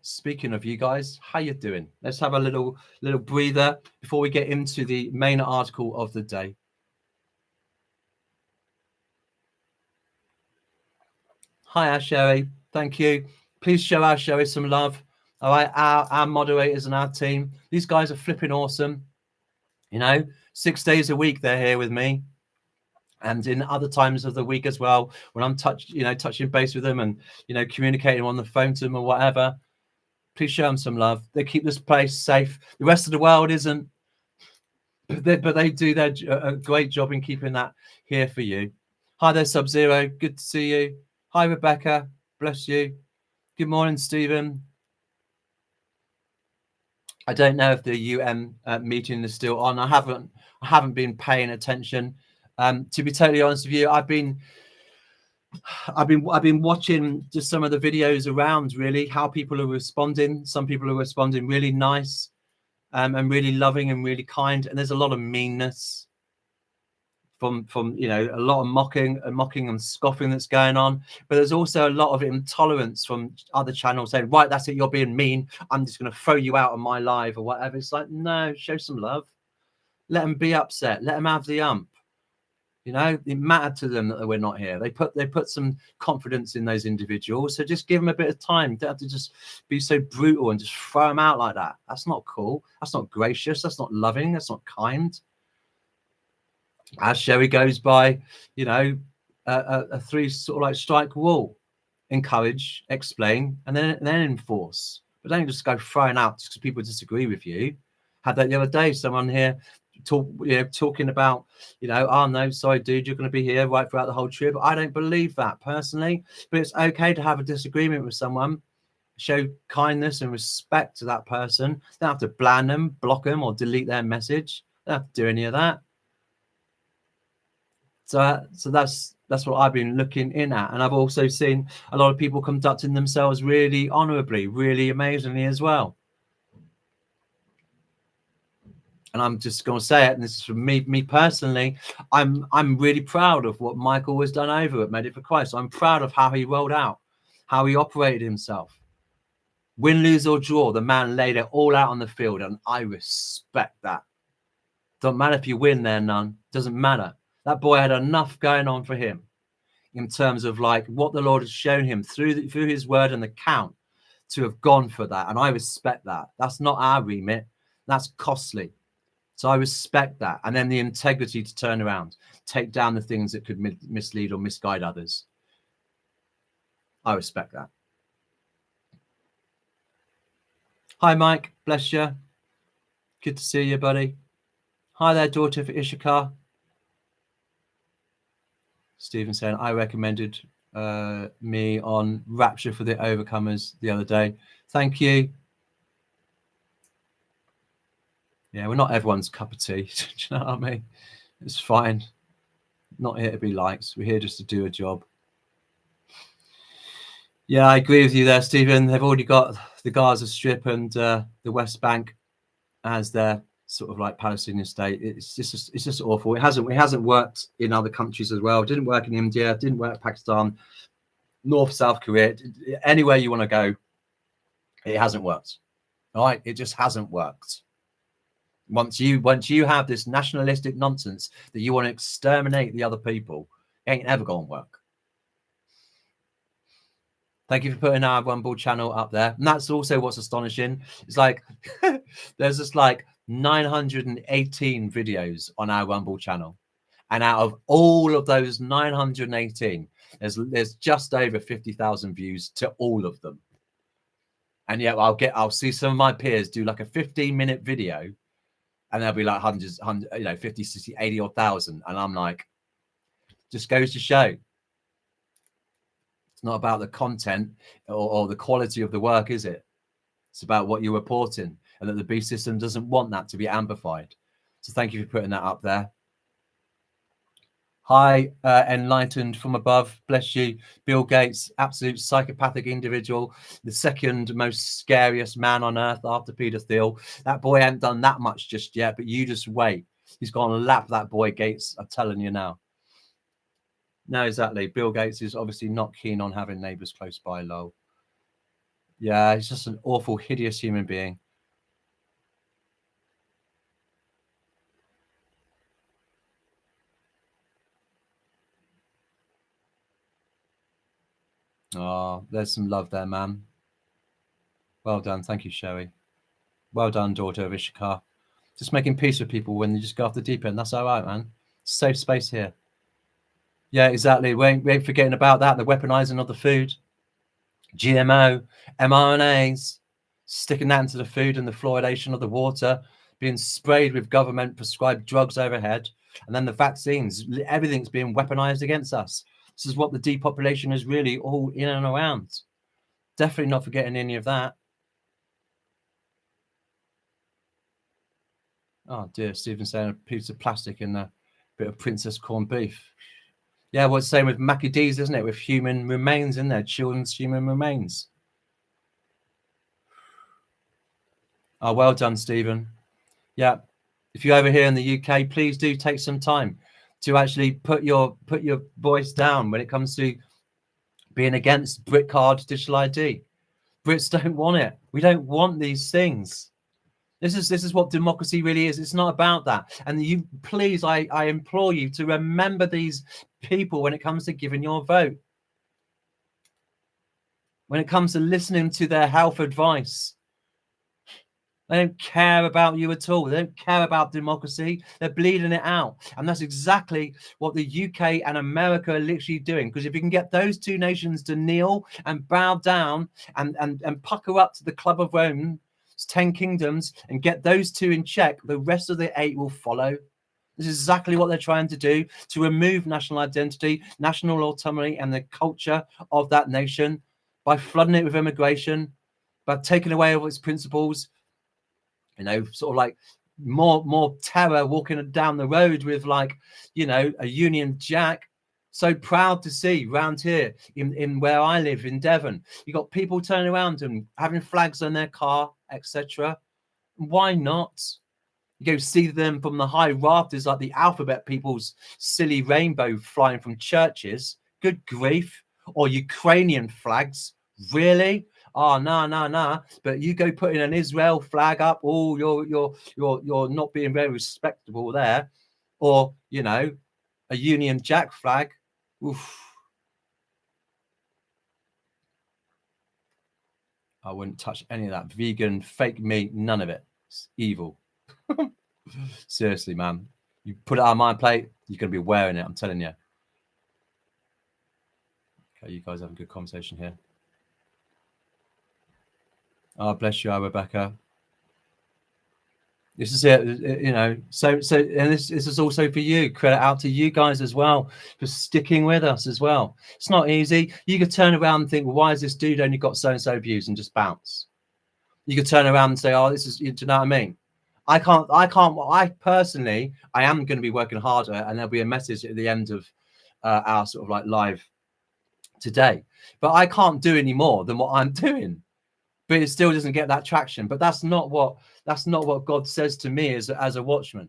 Speaking of you guys, how you doing? Let's have a little breather before we get into the main article of the day. Hi, Asherry. Thank you. Please show Asherry some love. All right, our moderators and our team. These guys are flipping awesome. 6 days a week they're here with me, and in other times of the week as well, when I'm touching base with them and communicating on the phone to them or whatever. Please show them some love. They keep this place safe. The rest of the world isn't, but they do a great job in keeping that here for you. Hi there, Sub-Zero. Good to see you. Hi, Rebecca. Bless you. Good morning, Stephen. I don't know if the UN meeting is still on. I haven't been paying attention. To be totally honest with you, I've been watching just some of the videos around, really, how people are responding. Some people are responding really nice and really loving and really kind. And there's a lot of meanness from a lot of mocking and scoffing that's going on. But there's also a lot of intolerance from other channels saying, right, that's it, you're being mean. I'm just going to throw you out of my live or whatever. It's like, no, show some love. Let them be upset. Let them have the ump. You know, it mattered to them that we're not here. They put some confidence in those individuals. So just give them a bit of time. Don't have to just be so brutal and just throw them out like that. That's not cool. That's not gracious. That's not loving. That's not kind. As Sherry goes by, you know, a three sort of like strike rule: encourage, explain, and then enforce. But don't just go throwing out just because people disagree with you. Had that the other day. Someone here talking about, oh no, sorry dude, you're going to be here right throughout the whole trip. I don't believe that personally, but it's okay to have a disagreement with someone. Show kindness and respect to that person. Don't have to ban them, block them, or delete their message. Don't have to do any of that. So that's what I've been looking in at. And I've also seen a lot of people conducting themselves really honorably, really amazingly as well. And I'm just going to say it, and this is from me personally. I'm really proud of what Michael has done over at Medic for Christ. I'm proud of how he rolled out, how he operated himself. Win, lose or draw, the man laid it all out on the field, and I respect that. Don't matter if you win there, none. Doesn't matter. That boy had enough going on for him in terms of like what the Lord has shown him through his word and the count to have gone for that. And I respect that. That's not our remit. That's costly. So I respect that. And then the integrity to turn around, take down the things that could mislead or misguide others. I respect that. Hi, Mike. Bless you. Good to see you, buddy. Hi there, daughter for Ishakar. Stephen saying, I recommended me on Rapture for the Overcomers the other day. Thank you. Yeah, we're not everyone's cup of tea. Do you know what I mean? It's fine. Not here to be liked. We're here just to do a job. Yeah, I agree with you there, Stephen. They've already got the Gaza Strip and the West Bank as their sort of like Palestinian state. It's just awful. It hasn't worked in other countries as well. It didn't work in India. It didn't work in Pakistan, North, South Korea. Anywhere you want to go, it hasn't worked. All right, it just hasn't worked. Once you have this nationalistic nonsense that you want to exterminate the other people, it ain't ever going to work. Thank you for putting our Rumble channel up there. And that's also what's astonishing. It's like there's just like 918 videos on our Rumble channel. And out of all of those 918, there's just over 50,000 views to all of them. And yet I'll see some of my peers do like a 15-minute video and there'll be like hundreds, 50, 60, 80 or 1,000. And I'm like, just goes to show. It's not about the content or the quality of the work, is it? It's about what you're reporting, and that the beast system doesn't want that to be amplified. So thank you for putting that up there. Hi, enlightened from above. Bless you. Bill Gates, absolute psychopathic individual, the second most scariest man on earth after Peter Thiel. That boy ain't done that much just yet, but you just wait. He's going to lap that boy Gates. I'm telling you now. No, exactly. Bill Gates is obviously not keen on having neighbors close by, lol. Yeah, he's just an awful, hideous human being. Oh, there's some love there, man. Well done. Thank you, Sherry. Well done, daughter of Ishakar. Just making peace with people when you just go off the deep end. That's all right, man. Safe space here. Yeah, exactly. We ain't forgetting about that. The weaponizing of the food. GMO, mRNAs, sticking that into the food and the fluoridation of the water, being sprayed with government prescribed drugs overhead. And then the vaccines, everything's being weaponized against us. This is what the depopulation is really all in and around. Definitely not forgetting any of that. Oh dear, Stephen saying a piece of plastic in a bit of princess corned beef. Yeah, well, it's the same with Mackie D's, isn't it? With human remains in there, children's human remains. Oh, well done, Stephen. Yeah, if you're over here in the UK, please do take some time to actually put your voice down when it comes to being against BritCard digital ID. Brits don't want it. We don't want these things. This is what democracy really is. It's not about that. And you, please, I implore you to remember these people when it comes to giving your vote, when it comes to listening to their health advice. They don't care about you at all. They don't care about democracy. They're bleeding it out. And that's exactly what the UK and America are literally doing. Because if you can get those two nations to kneel and bow down and pucker up to the Club of Rome, 10 kingdoms, and get those two in check, the rest of the 8 will follow. This is exactly what they're trying to do, to remove national identity, national autonomy, and the culture of that nation by flooding it with immigration, by taking away all its principles. You know, sort of like more terror, walking down the road with, like, you know, a Union Jack. So proud to see round here in where I live in Devon. You got people turning around and having flags on their car, etc. Why not? You go see them from the high rafters, like the alphabet people's silly rainbow flying from churches. Good grief. Or Ukrainian flags. Really? Oh, no. But you go putting an Israel flag up. Oh, you're not being very respectable there. Or, you know, a Union Jack flag. Oof. I wouldn't touch any of that. Vegan, fake meat, none of it. It's evil. Seriously, man. You put it on my plate, you're going to be wearing it. I'm telling you. Okay, you guys having a good conversation here. Oh, bless you, Rebecca. This is it, you know. So, and this is also for you. Credit out to you guys as well for sticking with us as well. It's not easy. You could turn around and think, well, why has this dude only got so and so views, and just bounce. You could turn around and say, oh, this is, do you know what I mean? I personally, I am going to be working harder, and there'll be a message at the end of our sort of like live today. But I can't do any more than what I'm doing. But it still doesn't get that traction. But that's not what God says to me as a watchman.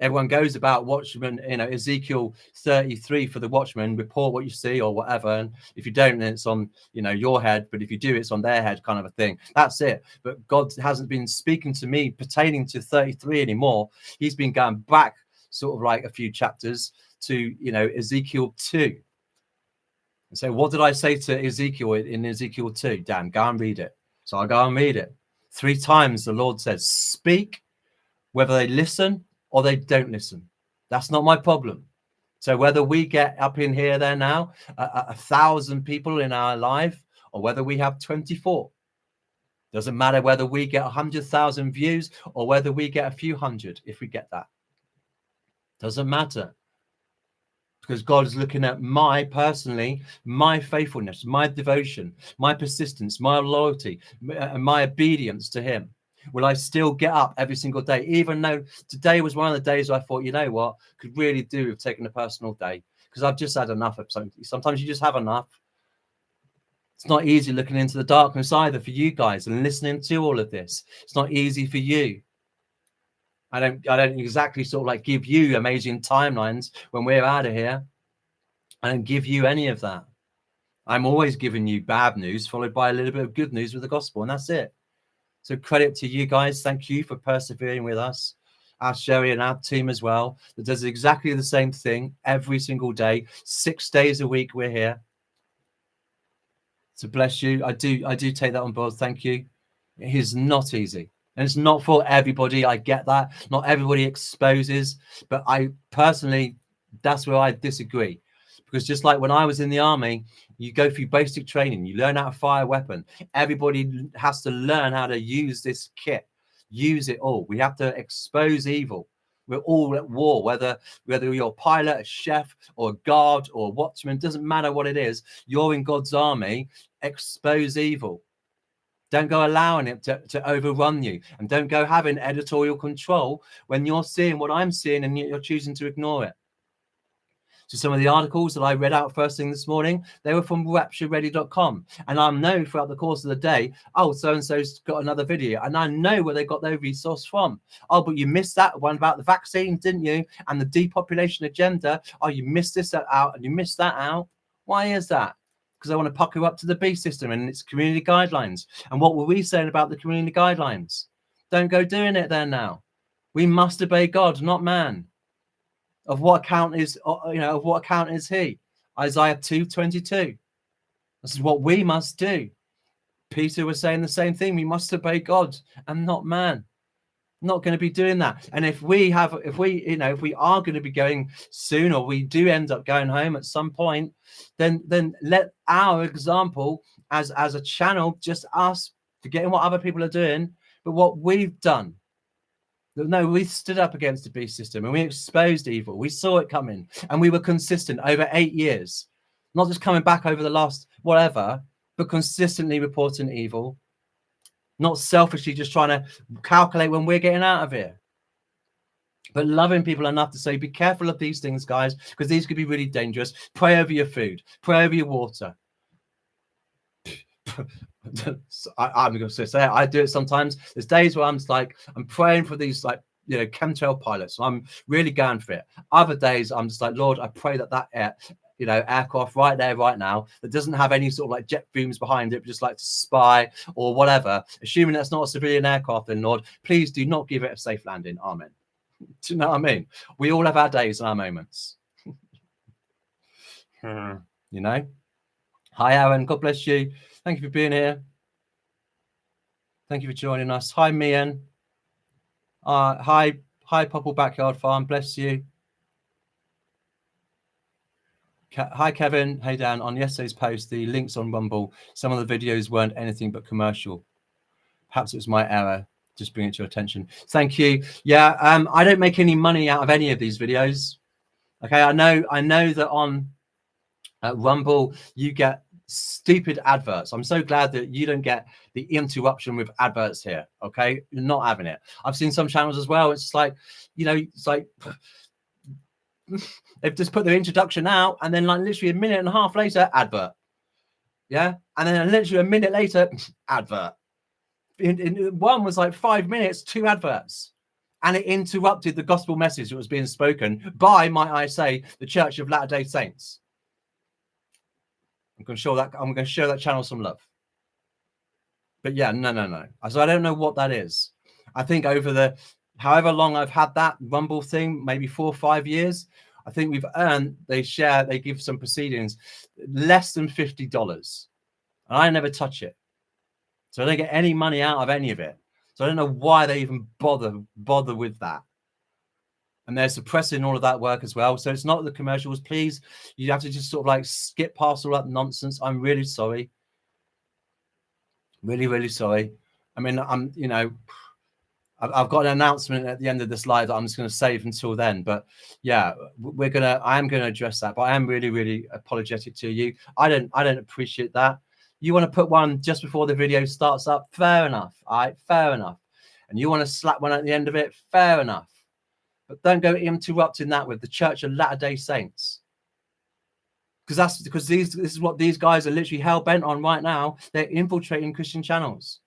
Everyone goes about watchman, you know, Ezekiel 33 for the watchman, report what you see or whatever. And if you don't, then it's on, you know, your head. But if you do, it's on their head, kind of a thing. That's it. But God hasn't been speaking to me pertaining to 33 anymore. He's been going back sort of like a few chapters to, you know, Ezekiel 2. And so what did I say to Ezekiel in Ezekiel 2? Dan, go and read it. So I go and read it. 3 times the Lord says, speak, whether they listen or they don't listen. That's not my problem. So whether we get up in here there now, 1,000 people in our life, or whether we have 24, doesn't matter whether we get 100,000 views or whether we get a few hundred, if we get that. Doesn't matter. Because God is looking at my faithfulness, my devotion, my persistence, my loyalty, and my obedience to him. Will I still get up every single day? Even though today was one of the days I thought, you know what, could really do with taking a personal day, because I've just had enough of something. Sometimes you just have enough. It's not easy looking into the darkness either for you guys and listening to all of this. It's not easy for you. I don't exactly sort of like give you amazing timelines when we're out of here. I don't give you any of that. I'm always giving you bad news followed by a little bit of good news with the gospel, and that's it. So credit to you guys. Thank you for persevering with us. Our Sherry and our team as well, that does exactly the same thing every single day. 6 days a week we're here. So bless you. I do take that on board. Thank you. It is not easy. And it's not for everybody. I get that. Not everybody exposes. But I personally, that's where I disagree. Because just like when I was in the army, you go through basic training. You learn how to fire a weapon. Everybody has to learn how to use this kit. Use it all. We have to expose evil. We're all at war, whether you're a pilot, a chef, or a guard, or a watchman. Doesn't matter what it is. You're in God's army. Expose evil. Don't go allowing it to overrun you, and don't go having editorial control when you're seeing what I'm seeing and you're choosing to ignore it. So some of the articles that I read out first thing this morning, they were from raptureready.com. And I know throughout the course of the day, oh, so-and-so's got another video. And I know where they got their resource from. Oh, but you missed that one about the vaccine, didn't you? And the depopulation agenda. Oh, you missed this out and you missed that out. Why is that? because they want to pucker up to the beast system and its community guidelines. And what were we saying about the community guidelines? Don't go doing it there now. We must obey God, not man. Of what account is, of what account is he? Isaiah 2:22. This is what we must do. Peter was saying the same thing. We must obey God and not man. Not going to be doing that. And if we are going to be going soon, or we do end up going home at some point, then let our example as a channel, just us forgetting what other people are doing, but what we've done. No, we stood up against the beast system and we exposed evil. We saw it coming and we were consistent over 8 years, not just coming back over the last whatever, but consistently reporting evil, not selfishly just trying to calculate when we're getting out of here, but loving people enough to say, be careful of these things, guys, because these could be really dangerous. Pray over your food, pray over your water. I'm going to say I do it sometimes. There's days where I'm just like, I'm praying for these chemtrail pilots. I'm really going for it. Other days I'm just like, Lord, I pray that aircraft right there, right now, that doesn't have any sort of like jet booms behind it, but just like to spy or whatever, assuming that's not a civilian aircraft, then Lord, please do not give it a safe landing. Amen. Do you know what I mean? We all have our days and our moments. Hi, Aaron. God bless you. Thank you for being here. Thank you for joining us. Hi, Mian. Hi, Popple Backyard Farm. Bless you. Hi, Kevin. Hey, Dan. On yesterday's post, the links on Rumble, some of the videos weren't anything but commercial. Perhaps it was my error. Just bring it to your attention. Thank you. Yeah, I don't make any money out of any of these videos. Okay, I know that on Rumble you get stupid adverts. I'm so glad that you don't get the interruption with adverts here. Okay, you're not having it. I've seen some channels as well. It's like, it's like they've just put their introduction out and then like literally a minute and a half later, advert. Yeah, and then literally a minute later, advert. One was like 5 minutes, 2 adverts, and it interrupted the gospel message that was being spoken by, might I say, the Church of Latter-day Saints. I'm going to show that channel some love. But yeah, no. So I don't know what that is. I think over the however long I've had that Rumble thing, maybe 4 or 5 years, I think we've earned, they give some proceedings less than $50. And I never touch it. So I don't get any money out of any of it. So I don't know why they even bother with that. And they're suppressing all of that work as well. So it's not the commercials. Please, you have to just sort of like skip past all that nonsense. I'm really sorry. Really, really sorry. I mean, I've got an announcement at the end of this live that I'm just going to save until then. But yeah, I am going to address that. But I am really, really apologetic to you. I don't appreciate that. You want to put one just before the video starts up? Fair enough. All right, fair enough. And you want to slap one at the end of it? Fair enough. But don't go interrupting that with the Church of Latter-day Saints. Because this is what these guys are literally hell-bent on right now. They're infiltrating Christian channels.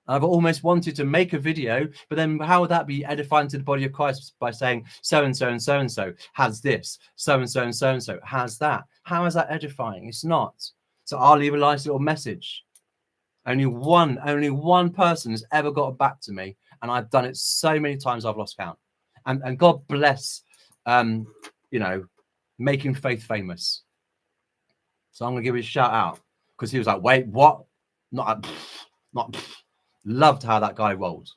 I've almost wanted to make a video, but then how would that be edifying to the body of Christ by saying so-and-so and so-and-so has this, so-and-so and so-and-so has that? How is that edifying? It's not. So I'll leave a nice little message. Only one person has ever got back to me, and I've done it so many times I've lost count. And God bless, making faith famous. So I'm gonna give you a shout out because he was like, "Wait, what? Not." Loved how that guy rolled.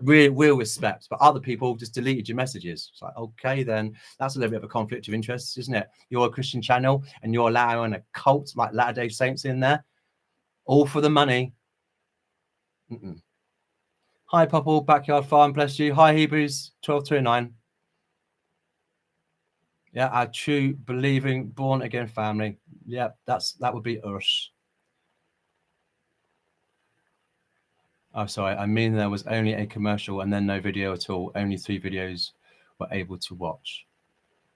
Real respect. But other people just deleted your messages. It's like, okay, then that's a little bit of a conflict of interest, isn't it? You're a Christian channel and you're allowing a cult like Latter-day Saints in there, all for the money. Hi, Popple Backyard Farm, bless you. Hi, Hebrews 12:29. Yeah, our true believing born again family. Yeah, that would be us. Oh, sorry. I mean, there was only a commercial and then no video at all. Only 3 videos were able to watch.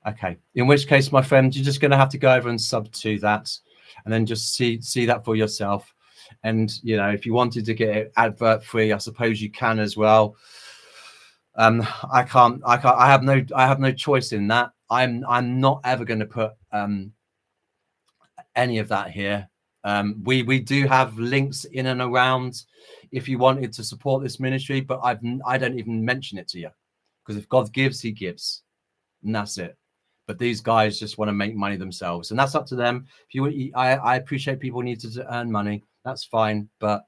Okay. In which case, my friend, you're just going to have to go over and sub to that and then just see that for yourself. And, if you wanted to get it advert free, I suppose you can as well. I have no choice in that. I'm not ever going to put any of that here. We do have links in and around if you wanted to support this ministry, but I don't even mention it to you, because if God gives, he gives, and that's it. But these guys just want to make money themselves, and that's up to them. If you, I appreciate people need to earn money. That's fine, but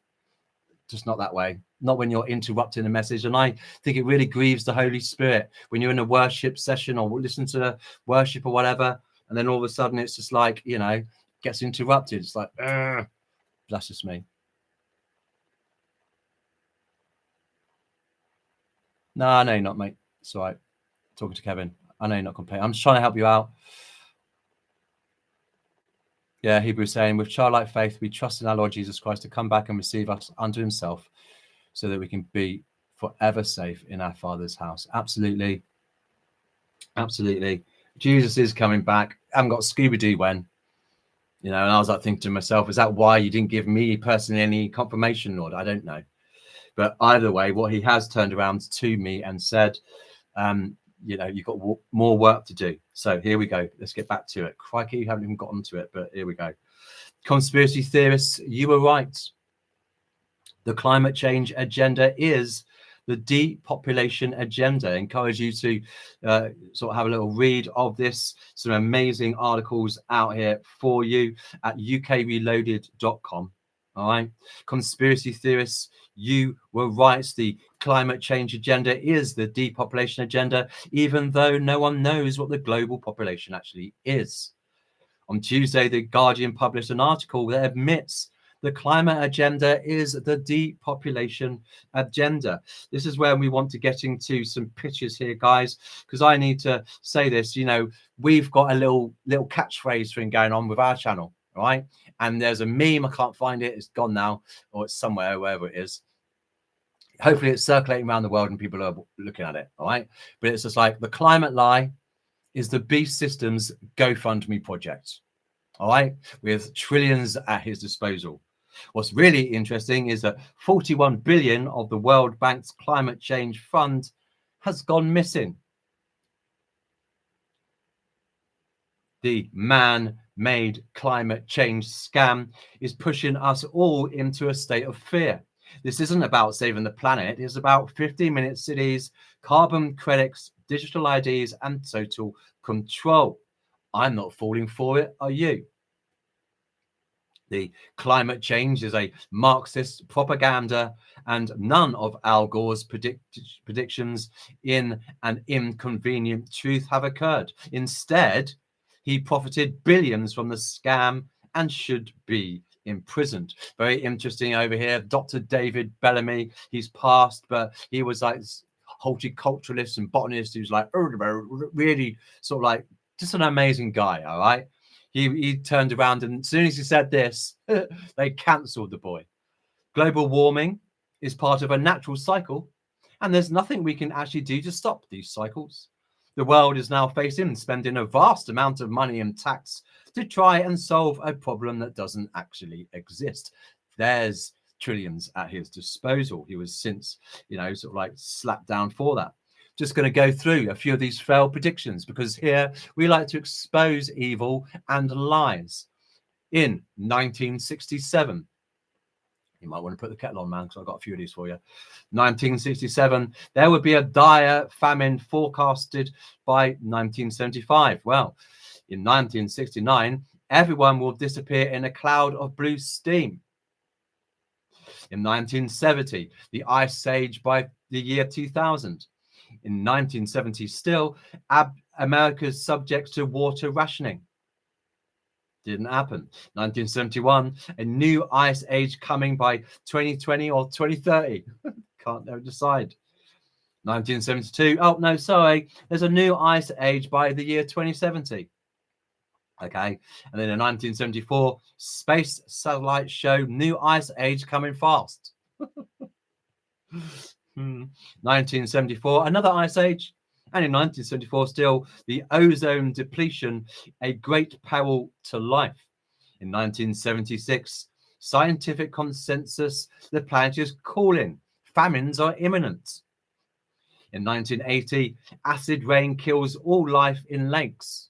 just not that way. Not when you're interrupting a message. And I think it really grieves the Holy Spirit when you're in a worship session or listen to worship or whatever, and then all of a sudden it's just like, you know, gets interrupted. It's like, that's just me. No, I know you're not, mate. It's all right. Talking to Kevin. I know you're not complaining. I'm just trying to help you out. Yeah, Hebrews saying, with childlike faith, we trust in our Lord Jesus Christ to come back and receive us unto himself, so that we can be forever safe in our Father's house. Absolutely. Absolutely. Jesus is coming back. I haven't got Scooby-Doo when, you know, and I was like thinking to myself, is that why you didn't give me personally any confirmation, Lord? I don't know. But either way, what he has turned around to me and said, you know, you've got more work to do. So here we go. Let's get back to it. Crikey, you haven't even gotten to it, but here we go. Conspiracy theorists, you were right. The climate change agenda is the depopulation agenda. I encourage you to sort of have a little read of this. Some amazing articles out here for you at ukreloaded.com. All right. Conspiracy theorists, you were right. The climate change agenda is the depopulation agenda, even though no one knows what the global population actually is. On Tuesday, The Guardian published an article that admits the climate agenda is the depopulation agenda. This is where we want to get into some pictures here, guys, because I need to say this. You know, we've got a little catchphrase thing going on with our channel, right? And there's a meme. I can't find it. It's gone now, or it's somewhere, wherever it is. Hopefully it's circulating around the world and people are looking at it, all right? But it's just like, the climate lie is the Beast Systems GoFundMe project, all right, with trillions at his disposal. What's really interesting is that 41 billion of the World Bank's climate change fund has gone missing. The man-made climate change scam is pushing us all into a state of fear. This isn't about saving the planet. It's about 15-minute cities, carbon credits, digital IDs, and total control. I'm not falling for it. Are you? The climate change is a Marxist propaganda, and none of Al Gore's predictions in an inconvenient truth have occurred. Instead, he profited billions from the scam and should be imprisoned. Very interesting over here. Dr. David Bellamy, he's passed, but he was like horticulturalist and botanist who's like really sort of like just an amazing guy. All right. He turned around, and as soon as he said this, they cancelled the boy. Global warming is part of a natural cycle, and there's nothing we can actually do to stop these cycles. The world is now facing spending a vast amount of money and tax to try and solve a problem that doesn't actually exist. There's trillions at his disposal. He was since, you know, sort of like slapped down for that. Just going to go through a few of these failed predictions, because here we like to expose evil and lies. In 1967, you might want to put the kettle on, man, because I've got a few of these for you. 1967, there would be a dire famine forecasted by 1975. Well, in 1969, everyone will disappear in a cloud of blue steam. In 1970, the Ice Age by the year 2000. In 1970 still, America's subject to water rationing. Didn't happen. 1971, a new ice age coming by 2020 or 2030. Can't never decide. 1972, oh no, sorry, there's a new ice age by the year 2070. Okay, and then in 1974, space satellites show new ice age coming fast. 1974, another ice age, and in 1974 still, the ozone depletion, a great peril to life. In 1976, scientific consensus, the planet is cooling, famines are imminent. In 1980, acid rain kills all life in lakes.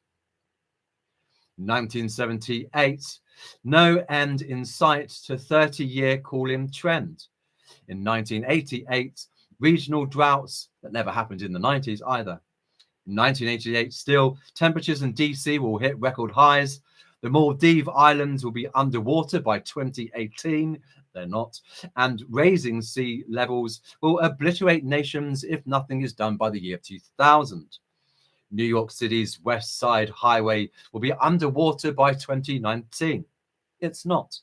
1978, no end in sight to 30-year cooling trend. In 1988, regional droughts that never happened in the 90s either. In 1988, still, temperatures in DC will hit record highs. The Maldives Islands will be underwater by 2018. They're not. And raising sea levels will obliterate nations if nothing is done by the year 2000. New York City's West Side Highway will be underwater by 2019. It's not.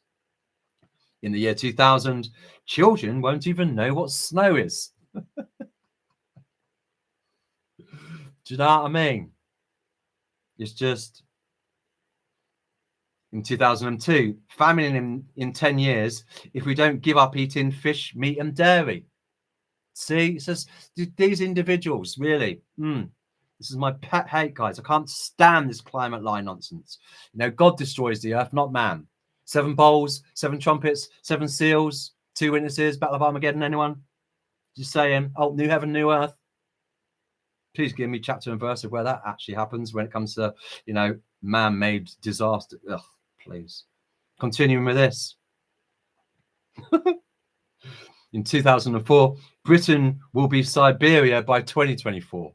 In the year 2000, children won't even know what snow is. Do you know what I mean? It's just, in 2002, famine in 10 years if we don't give up eating fish, meat and dairy. See, it's just these individuals, really. This is my pet hate, guys. I can't stand this climate lie nonsense. You know, God destroys the earth, not man. 7 bowls, 7 trumpets, 7 seals, 2 witnesses, Battle of Armageddon, anyone? Just saying, oh, new heaven, new earth. Please give me chapter and verse of where that actually happens when it comes to, you know, man-made disaster. Ugh, please. Continuing with this. In 2004, Britain will be Siberia by 2024.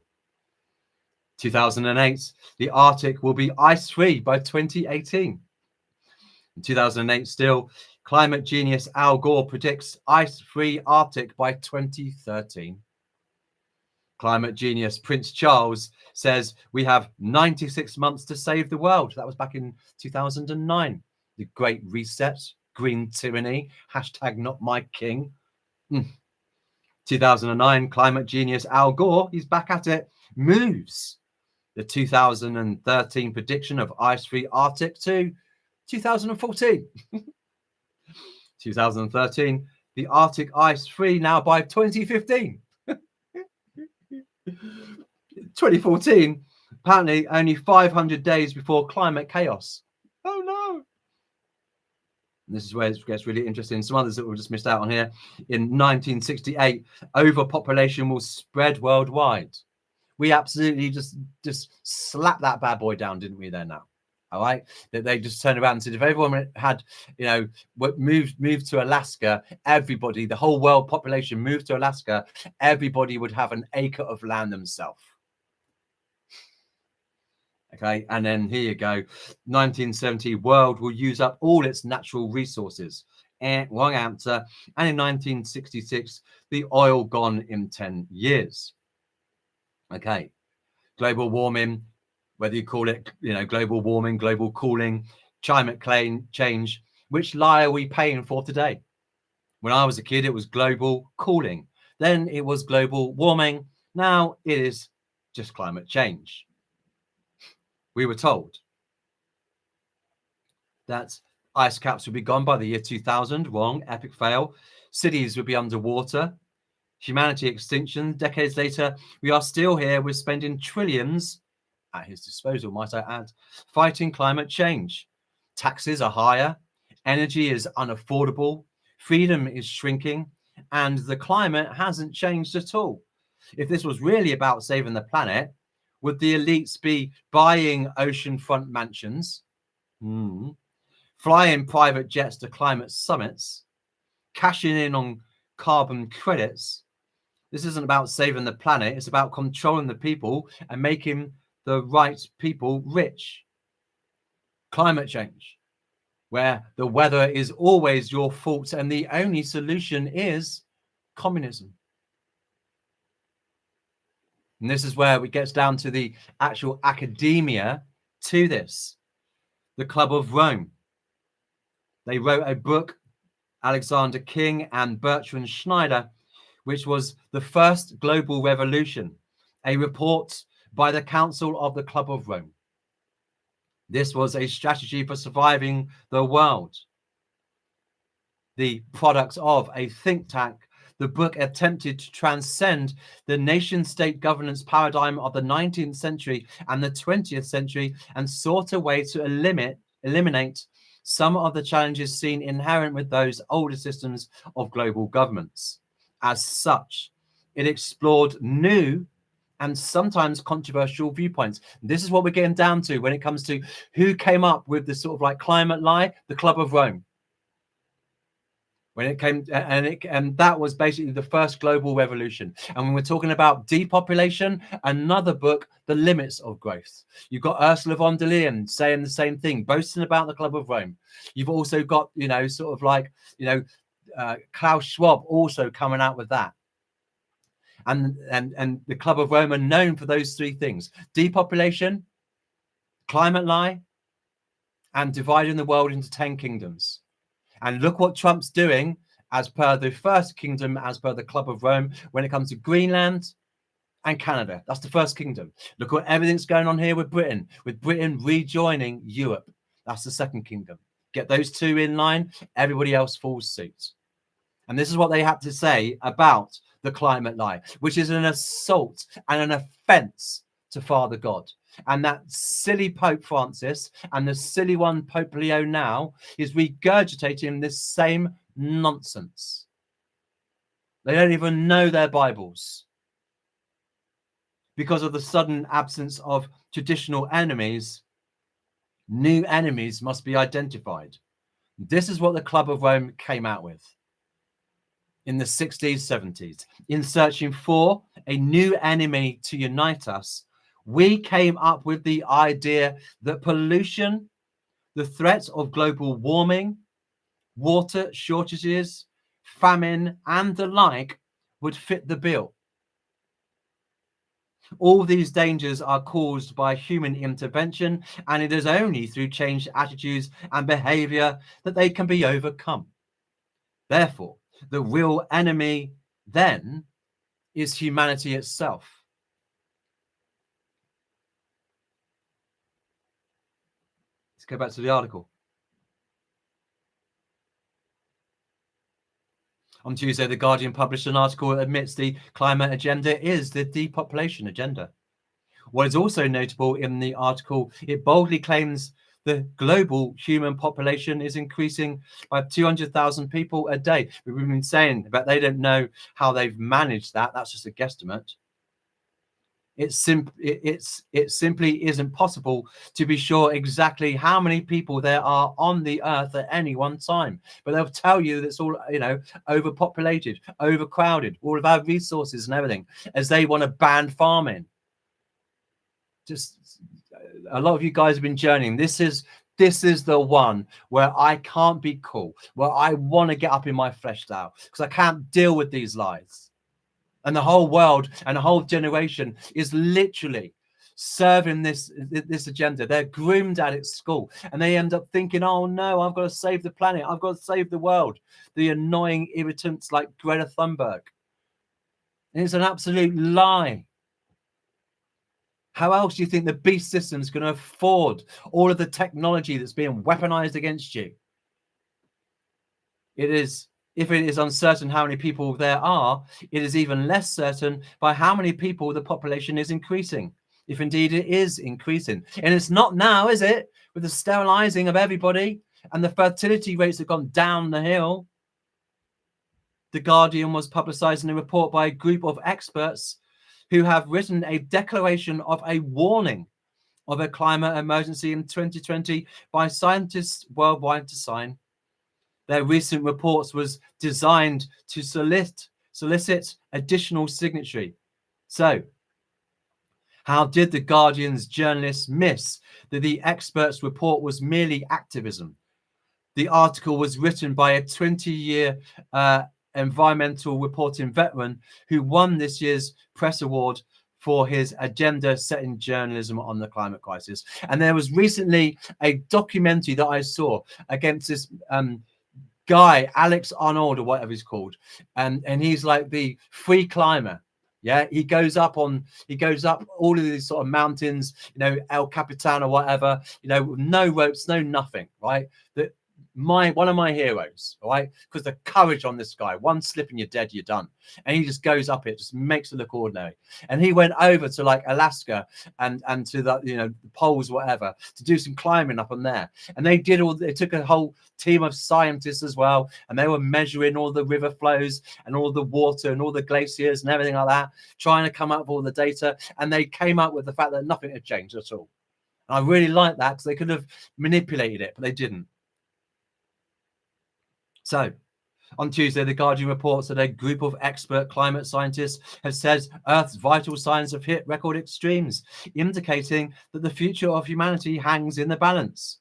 2008, the Arctic will be ice-free by 2018. In 2008 still, climate genius Al Gore predicts ice-free Arctic by 2013. Climate genius Prince Charles says we have 96 months to save the world. That was back in 2009. The Great Reset, green tyranny, hashtag not my king. 2009, climate genius Al Gore, he's back at it, moves the 2013 prediction of ice-free Arctic to 2014. 2013, the Arctic ice-free now by 2015. 2014, apparently only 500 days before climate chaos. Oh no. And this is where it gets really interesting. Some others that we just missed out on here. In 1968, overpopulation will spread worldwide. We absolutely just slapped that bad boy down, didn't we, there now? All right, that they just turned around and said if everyone had, you know, moved to Alaska, everybody, the whole world population moved to Alaska, everybody would have an acre of land themselves. Okay, and then here you go, 1970, world will use up all its natural resources. Wrong answer. And in 1966, the oil gone in 10 years. Okay, global warming, whether you call it, you know, global warming, global cooling, climate change, which lie are we paying for today? When I was a kid, it was global cooling. Then it was global warming. Now it is just climate change. We were told that ice caps would be gone by the year 2000. Wrong, epic fail. Cities would be underwater. Humanity extinction. Decades later, we are still here with spending trillions at his disposal, might I add, fighting climate change. Taxes are higher, energy is unaffordable, freedom is shrinking, and the climate hasn't changed at all. If this was really about saving the planet, would the elites be buying oceanfront mansions, flying private jets to climate summits, cashing in on carbon credits? This isn't about saving the planet, it's about controlling the people and making the right people rich. Climate change, where the weather is always your fault and the only solution is communism. And this is where it gets down to the actual academia to this. The Club of Rome. They wrote a book, Alexander King and Bertrand Schneider, which was the first global revolution, a report by the Council of the Club of Rome. This was a strategy for surviving the world. The product of a think tank, the book attempted to transcend the nation-state governance paradigm of the 19th century and the 20th century and sought a way to eliminate some of the challenges seen inherent with those older systems of global governments. As such, it explored new and sometimes controversial viewpoints. This is what we're getting down to when it comes to who came up with this sort of like climate lie. The Club of Rome. When it came, and that was basically the first global revolution. And when we're talking about depopulation, another book, The Limits of Growth. You've got Ursula von der Leyen saying the same thing, boasting about the Club of Rome. You've also got, you know, sort of like, you know, Klaus Schwab also coming out with that. And the Club of Rome are known for those three things: depopulation, climate lie, and dividing the world into 10 kingdoms. And look what Trump's doing as per the first kingdom, as per the Club of Rome, when it comes to Greenland and Canada. That's the first kingdom. Look what everything's going on here with Britain rejoining Europe. That's the second kingdom. Get those two in line, everybody else falls suit. And this is what they had to say about the climate lie, which is an assault and an offense to Father God. And that silly Pope Francis and the silly one Pope Leo now is regurgitating this same nonsense. They don't even know their Bibles. Because of the sudden absence of traditional enemies, new enemies must be identified. This is what the Club of Rome came out with in the 60s, 70s. In searching for a new enemy to unite us, we came up with the idea that pollution, the threat of global warming, water shortages, famine, and the like would fit the bill. All these dangers are caused by human intervention, and it is only through changed attitudes and behavior that they can be overcome. Therefore, the real enemy then is humanity itself. Let's go back to the article. On Tuesday, The Guardian published an article that admits the climate agenda is the depopulation agenda. What is also notable in the article, it boldly claims the global human population is increasing by 200,000 people a day. We've been saying, but they don't know how they've managed that. That's just a guesstimate. It simply isn't possible to be sure exactly how many people there are on the earth at any one time. But they'll tell you that it's all, you know, overpopulated, overcrowded, all of our resources and everything, as they want to ban farming. Just a lot of you guys have been journeying. This is the one where I can't be cool, where I want to get up in my flesh now because I can't deal with these lies. And the whole world and the whole generation is literally serving this agenda. They're groomed at its school, and they end up thinking, oh no, I've got to save the planet, I've got to save the world. The annoying irritants like Greta Thunberg. And it's an absolute lie. How else do you think the beast system is going to afford all of the technology that's being weaponized against you? If it is uncertain how many people there are, it is even less certain by how many people the population is increasing, if indeed it is increasing. And it's not now, is it? With the sterilizing of everybody and the fertility rates have gone down the hill. The Guardian was publicizing a report by a group of experts who have written a declaration of a warning of a climate emergency in 2020 by scientists worldwide to sign. Their recent reports was designed to solicit additional signatory. So, how did the Guardian's journalists miss that the experts' report was merely activism? The article was written by a 20-year environmental reporting veteran who won this year's press award for his agenda setting journalism on the climate crisis. And there was recently a documentary that I saw against this guy, Alex Arnold or whatever he's called, and he's like the free climber. Yeah, he goes up all of these sort of mountains, you know, El Capitan or whatever, you know, no ropes, no nothing, right? That one of my heroes, all right? Because the courage on this guy, one slip and you're dead, you're done. And he just goes up it, just makes it look ordinary. And he went over to like Alaska and to the, you know, the poles, whatever, to do some climbing up on there. And they took a whole team of scientists as well, and they were measuring all the river flows and all the water and all the glaciers and everything like that, trying to come up with all the data. And they came up with the fact that nothing had changed at all. And I really like that, because they could have manipulated it, but they didn't. So on Tuesday, The Guardian reports that a group of expert climate scientists have said Earth's vital signs have hit record extremes, indicating that the future of humanity hangs in the balance.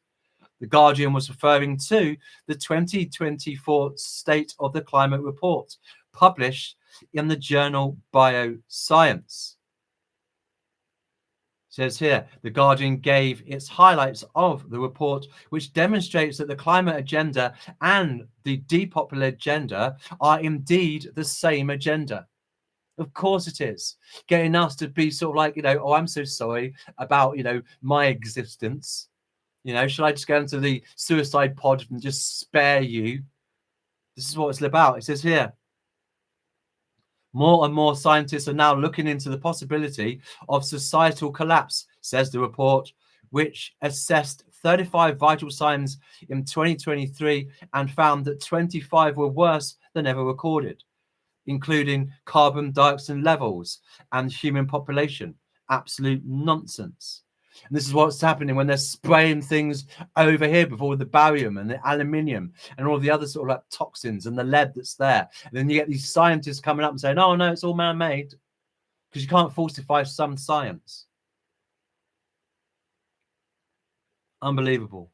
The Guardian was referring to the 2024 State of the Climate report, published in the journal Bioscience. Says here, The Guardian gave its highlights of the report, which demonstrates that the climate agenda and the depopulation agenda are indeed the same agenda. Of course it is. Getting us to be sort of like, you know, oh, I'm so sorry about, you know, my existence. You know, should I just go into the suicide pod and just spare you? This is what it's about. It says here, more and more scientists are now looking into the possibility of societal collapse, says the report, which assessed 35 vital signs in 2023 and found that 25 were worse than ever recorded, including carbon dioxide levels and human population. Absolute nonsense. And this is what's happening when they're spraying things over here before the barium and the aluminium and all the other sort of like toxins and the lead that's there. And then you get these scientists coming up and saying, oh, no, it's all man-made, because you can't falsify some science. Unbelievable.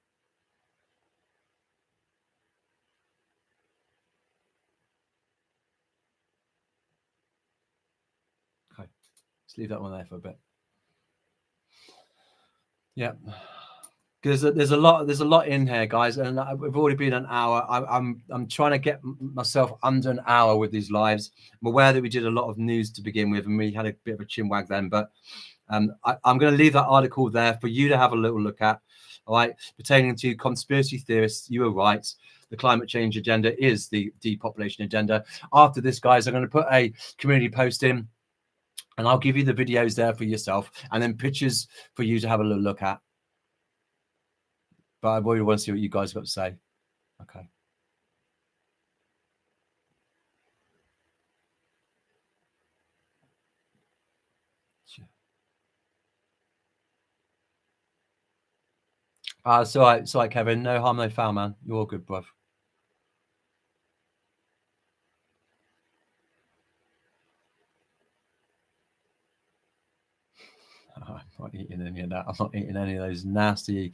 Okay, let's leave that one there for a bit. Yeah, because there's a lot in here, guys, and we've already been an hour. I'm trying to get myself under an hour with these lives. I'm aware that we did a lot of news to begin with, and we had a bit of a chinwag then, but I'm going to leave that article there for you to have a little look at. All right, pertaining to conspiracy theorists, you were right. The climate change agenda is the depopulation agenda. After this, guys, I'm going to put a community post in, and I'll give you the videos there for yourself, and then pictures for you to have a little look at. But I really want to see what you guys got to say. Okay. It's all right, Kevin. No harm, no foul, man. You're all good, bruv. I'm not eating any of that. I'm not eating any of those nasty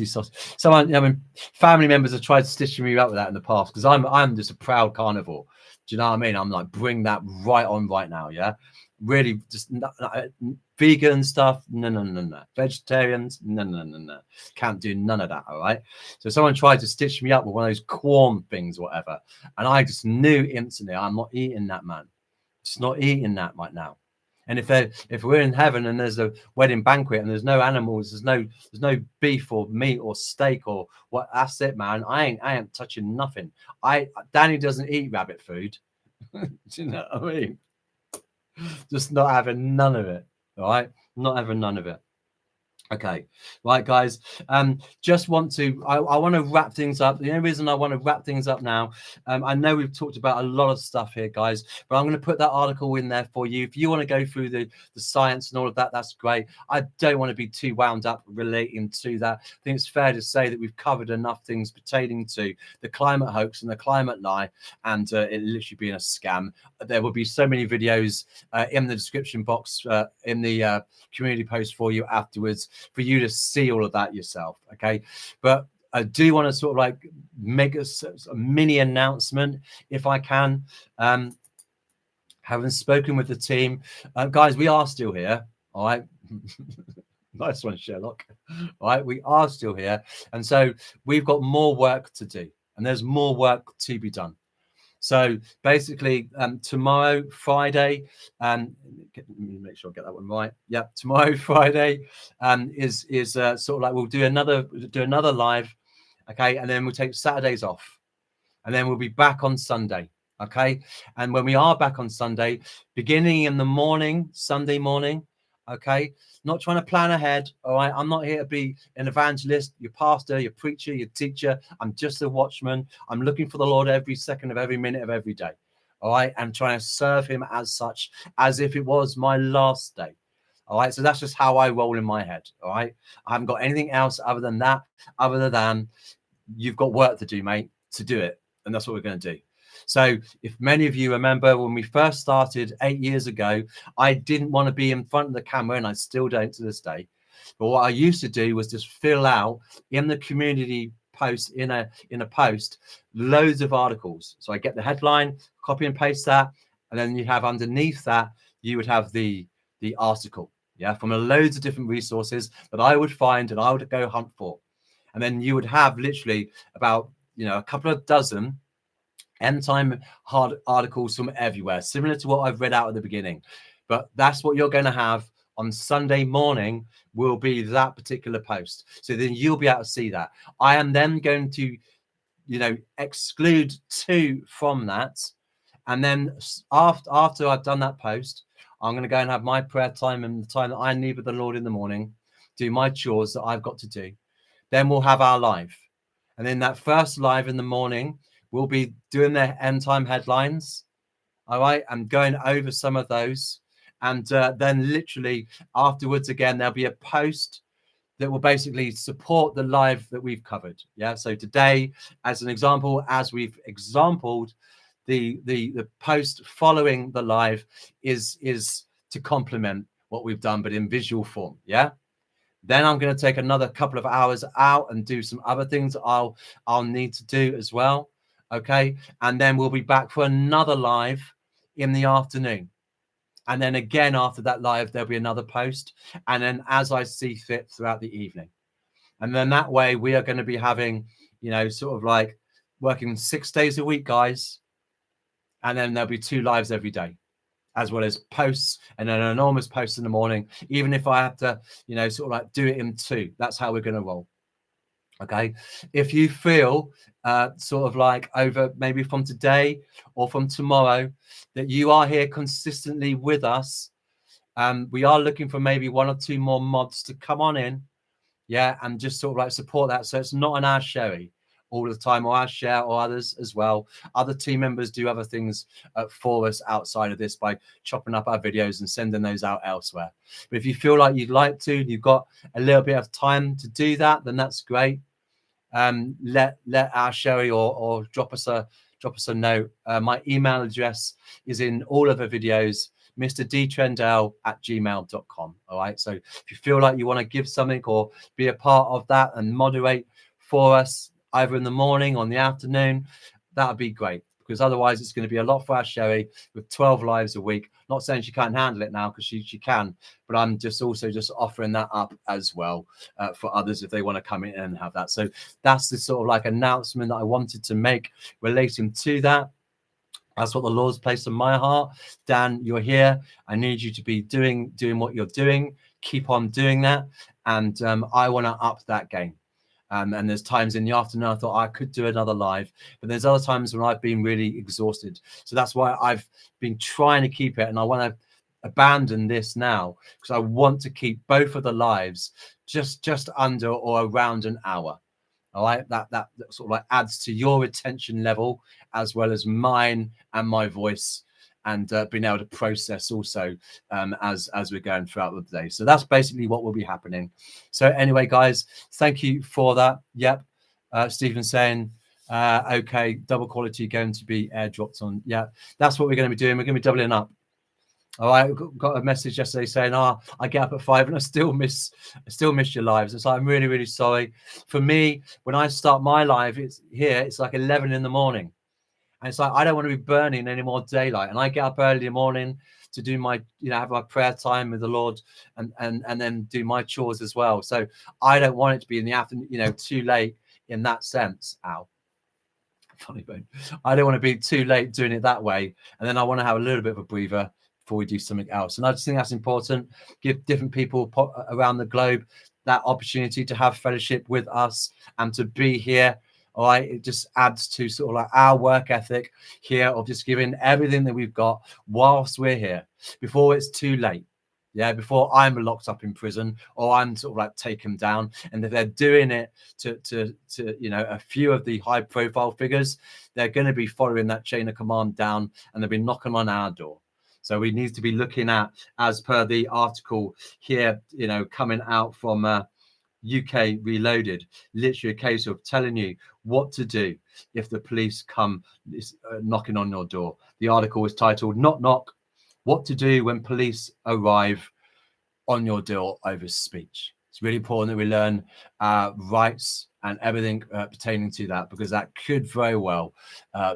sauce. Someone, I mean, family members have tried stitching me up with that in the past, because I'm just a proud carnivore. Do you know what I mean? I'm like, bring that right on right now, yeah. Really, just vegan stuff, no. Vegetarians, no. Can't do none of that. All right. So someone tried to stitch me up with one of those corn things, whatever, and I just knew instantly I'm not eating that, man. Just not eating that right now. And if we're in heaven and there's a wedding banquet and there's no animals, there's no beef or meat or steak or what, that's it, man. I ain't touching nothing. Danny doesn't eat rabbit food. Do you know what I mean? Just not having none of it. All right, not having none of it. Okay, right, guys. Just want to, I want to wrap things up. The only reason I want to wrap things up now, I know we've talked about a lot of stuff here, guys, but I'm going to put that article in there for you. If you want to go through the science and all of that, that's great. I don't want to be too wound up relating to that. I think it's fair to say that we've covered enough things pertaining to the climate hoax and the climate lie, and it literally being a scam. There will be so many videos in the description box, in the community post for you afterwards, for you to see all of that yourself. Okay, but I do want to sort of like make a mini announcement if I can. Having spoken with the team, guys, we are still here. All right. Nice one, Sherlock. All right, we are still here, and so we've got more work to do, and there's more work to be done. So basically, tomorrow, Friday, let me make sure I get that one right. Yeah, tomorrow, Friday, is sort of like we'll do another live, Okay, and then we'll take Saturdays off, and then we'll be back on Sunday. Okay, and when we are back on Sunday, beginning in the morning, Sunday morning. Okay, not trying to plan ahead. All right, I'm not here to be an evangelist, your pastor, your preacher, your teacher. I'm just a watchman. I'm looking for the Lord every second of every minute of every day. All right, and trying to serve him as such, as if it was my last day. All right, so that's just how I roll in my head. All right, I haven't got anything else other than that, other than you've got work to do, mate, to do it. And that's what we're going to do. So if many of you remember when we first started 8 years ago, I didn't want to be in front of the camera, and I still don't to this day. But what I used to do was just fill out in the community post, in a post, loads of articles. So I get the headline, copy and paste that, and then you have underneath that, you would have the article, yeah, from a loads of different resources that I would find and I would go hunt for. And then you would have literally about, a couple of dozen end time hard articles from everywhere, similar to what I've read out at the beginning. But that's what you're going to have on Sunday morning, will be that particular post. So then you'll be able to see that. I am then going to, exclude 2 from that. And then after I've done that post, I'm going to go and have my prayer time and the time that I need with the Lord in the morning, do my chores that I've got to do. Then we'll have our live. And then that first live in the morning, we'll be doing their end time headlines. All right. I'm going over some of those. And then literally afterwards, again, there'll be a post that will basically support the live that we've covered. Yeah. So today, as an example, as we've exampled, the post following the live is to complement what we've done, but in visual form. Yeah. Then I'm going to take another couple of hours out and do some other things I'll need to do as well. Okay. And then we'll be back for another live in the afternoon. And then again, after that live, there'll be another post. And then as I see fit throughout the evening. And then that way we are going to be having, sort of like working 6 days a week, guys. And then there'll be 2 lives every day, as well as posts and an enormous post in the morning, even if I have to, sort of like do it in 2. That's how we're going to roll. Okay. If you feel sort of like over maybe from today or from tomorrow that you are here consistently with us, we are looking for maybe 1 or 2 more mods to come on in. Yeah. And just sort of like support that. So it's not an our Sherry all the time, or our share, or others as well. Other team members do other things for us outside of this by chopping up our videos and sending those out elsewhere. But if you feel like you'd like to, you've got a little bit of time to do that, then that's great. Let our Sherry or drop us a note. My email address is in all of the videos, mrdtrendell@gmail.com. All right. So if you feel like you want to give something or be a part of that and moderate for us, either in the morning or in the afternoon, that would be great, because otherwise it's going to be a lot for our Sherry with 12 lives a week. Not saying she can't handle it now, because she can, but I'm just offering that up as well for others if they want to come in and have that. So that's the sort of like announcement that I wanted to make relating to that. That's what the Lord's placed on my heart. Dan, you're here. I need you to be doing what you're doing. Keep on doing that. And I want to up that game. And there's times in the afternoon I thought I could do another live, but there's other times when I've been really exhausted. So that's why I've been trying to keep it. And I want to abandon this now, because I want to keep both of the lives just under or around an hour. All right, that sort of like adds to your attention level as well as mine and my voice, and being able to process also as we're going throughout the day. So that's basically what will be happening. So anyway, guys, thank you for that. Yep. Stephen saying, okay, double quality going to be airdropped on. Yeah, that's what we're going to be doing. We're going to be doubling up. All right, got a message yesterday saying, I get up at 5 and I still miss your lives. It's like, I'm really, really sorry. For me, when I start my live, it's like 11 in the morning. And it's like, I don't want to be burning any more daylight. And I get up early in the morning to do my, have my prayer time with the Lord and then do my chores as well. So I don't want it to be in the afternoon, too late in that sense. Ow. Funny bone. I don't want to be too late doing it that way. And then I want to have a little bit of a breather before we do something else. And I just think that's important. Give different people around the globe that opportunity to have fellowship with us and to be here. All right, it just adds to sort of like our work ethic here of just giving everything that we've got whilst we're here before it's too late. Yeah, before I'm locked up in prison or I'm sort of like taken down. And if they're doing it to you know, a few of the high profile figures, they're going to be following that chain of command down and they'll be knocking on our door. So we need to be looking at, as per the article here, you know, coming out from UK Reloaded, literally a case of telling you what to do if the police come knocking on your door. The article was titled "Knock Knock: What to Do When Police Arrive on Your Door Over Speech." It's really important that we learn rights and everything pertaining to that, because that could very well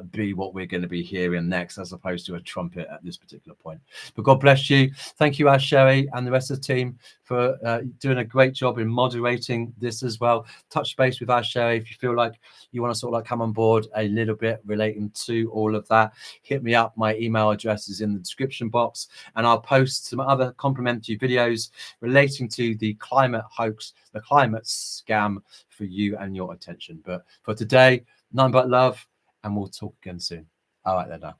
be what we're going to be hearing next, as opposed to a trumpet at this particular point. But God bless you. Thank you, Sherry, and the rest of the team for doing a great job in moderating this as well. Touch base with Sherry if you feel like you want to sort of like come on board a little bit relating to all of that. Hit me up. My email address is in the description box, and I'll post some other complimentary videos relating to the climate hoax, the climate scam, for you and your attention. But for today, none but love, and we'll talk again soon. All right then now.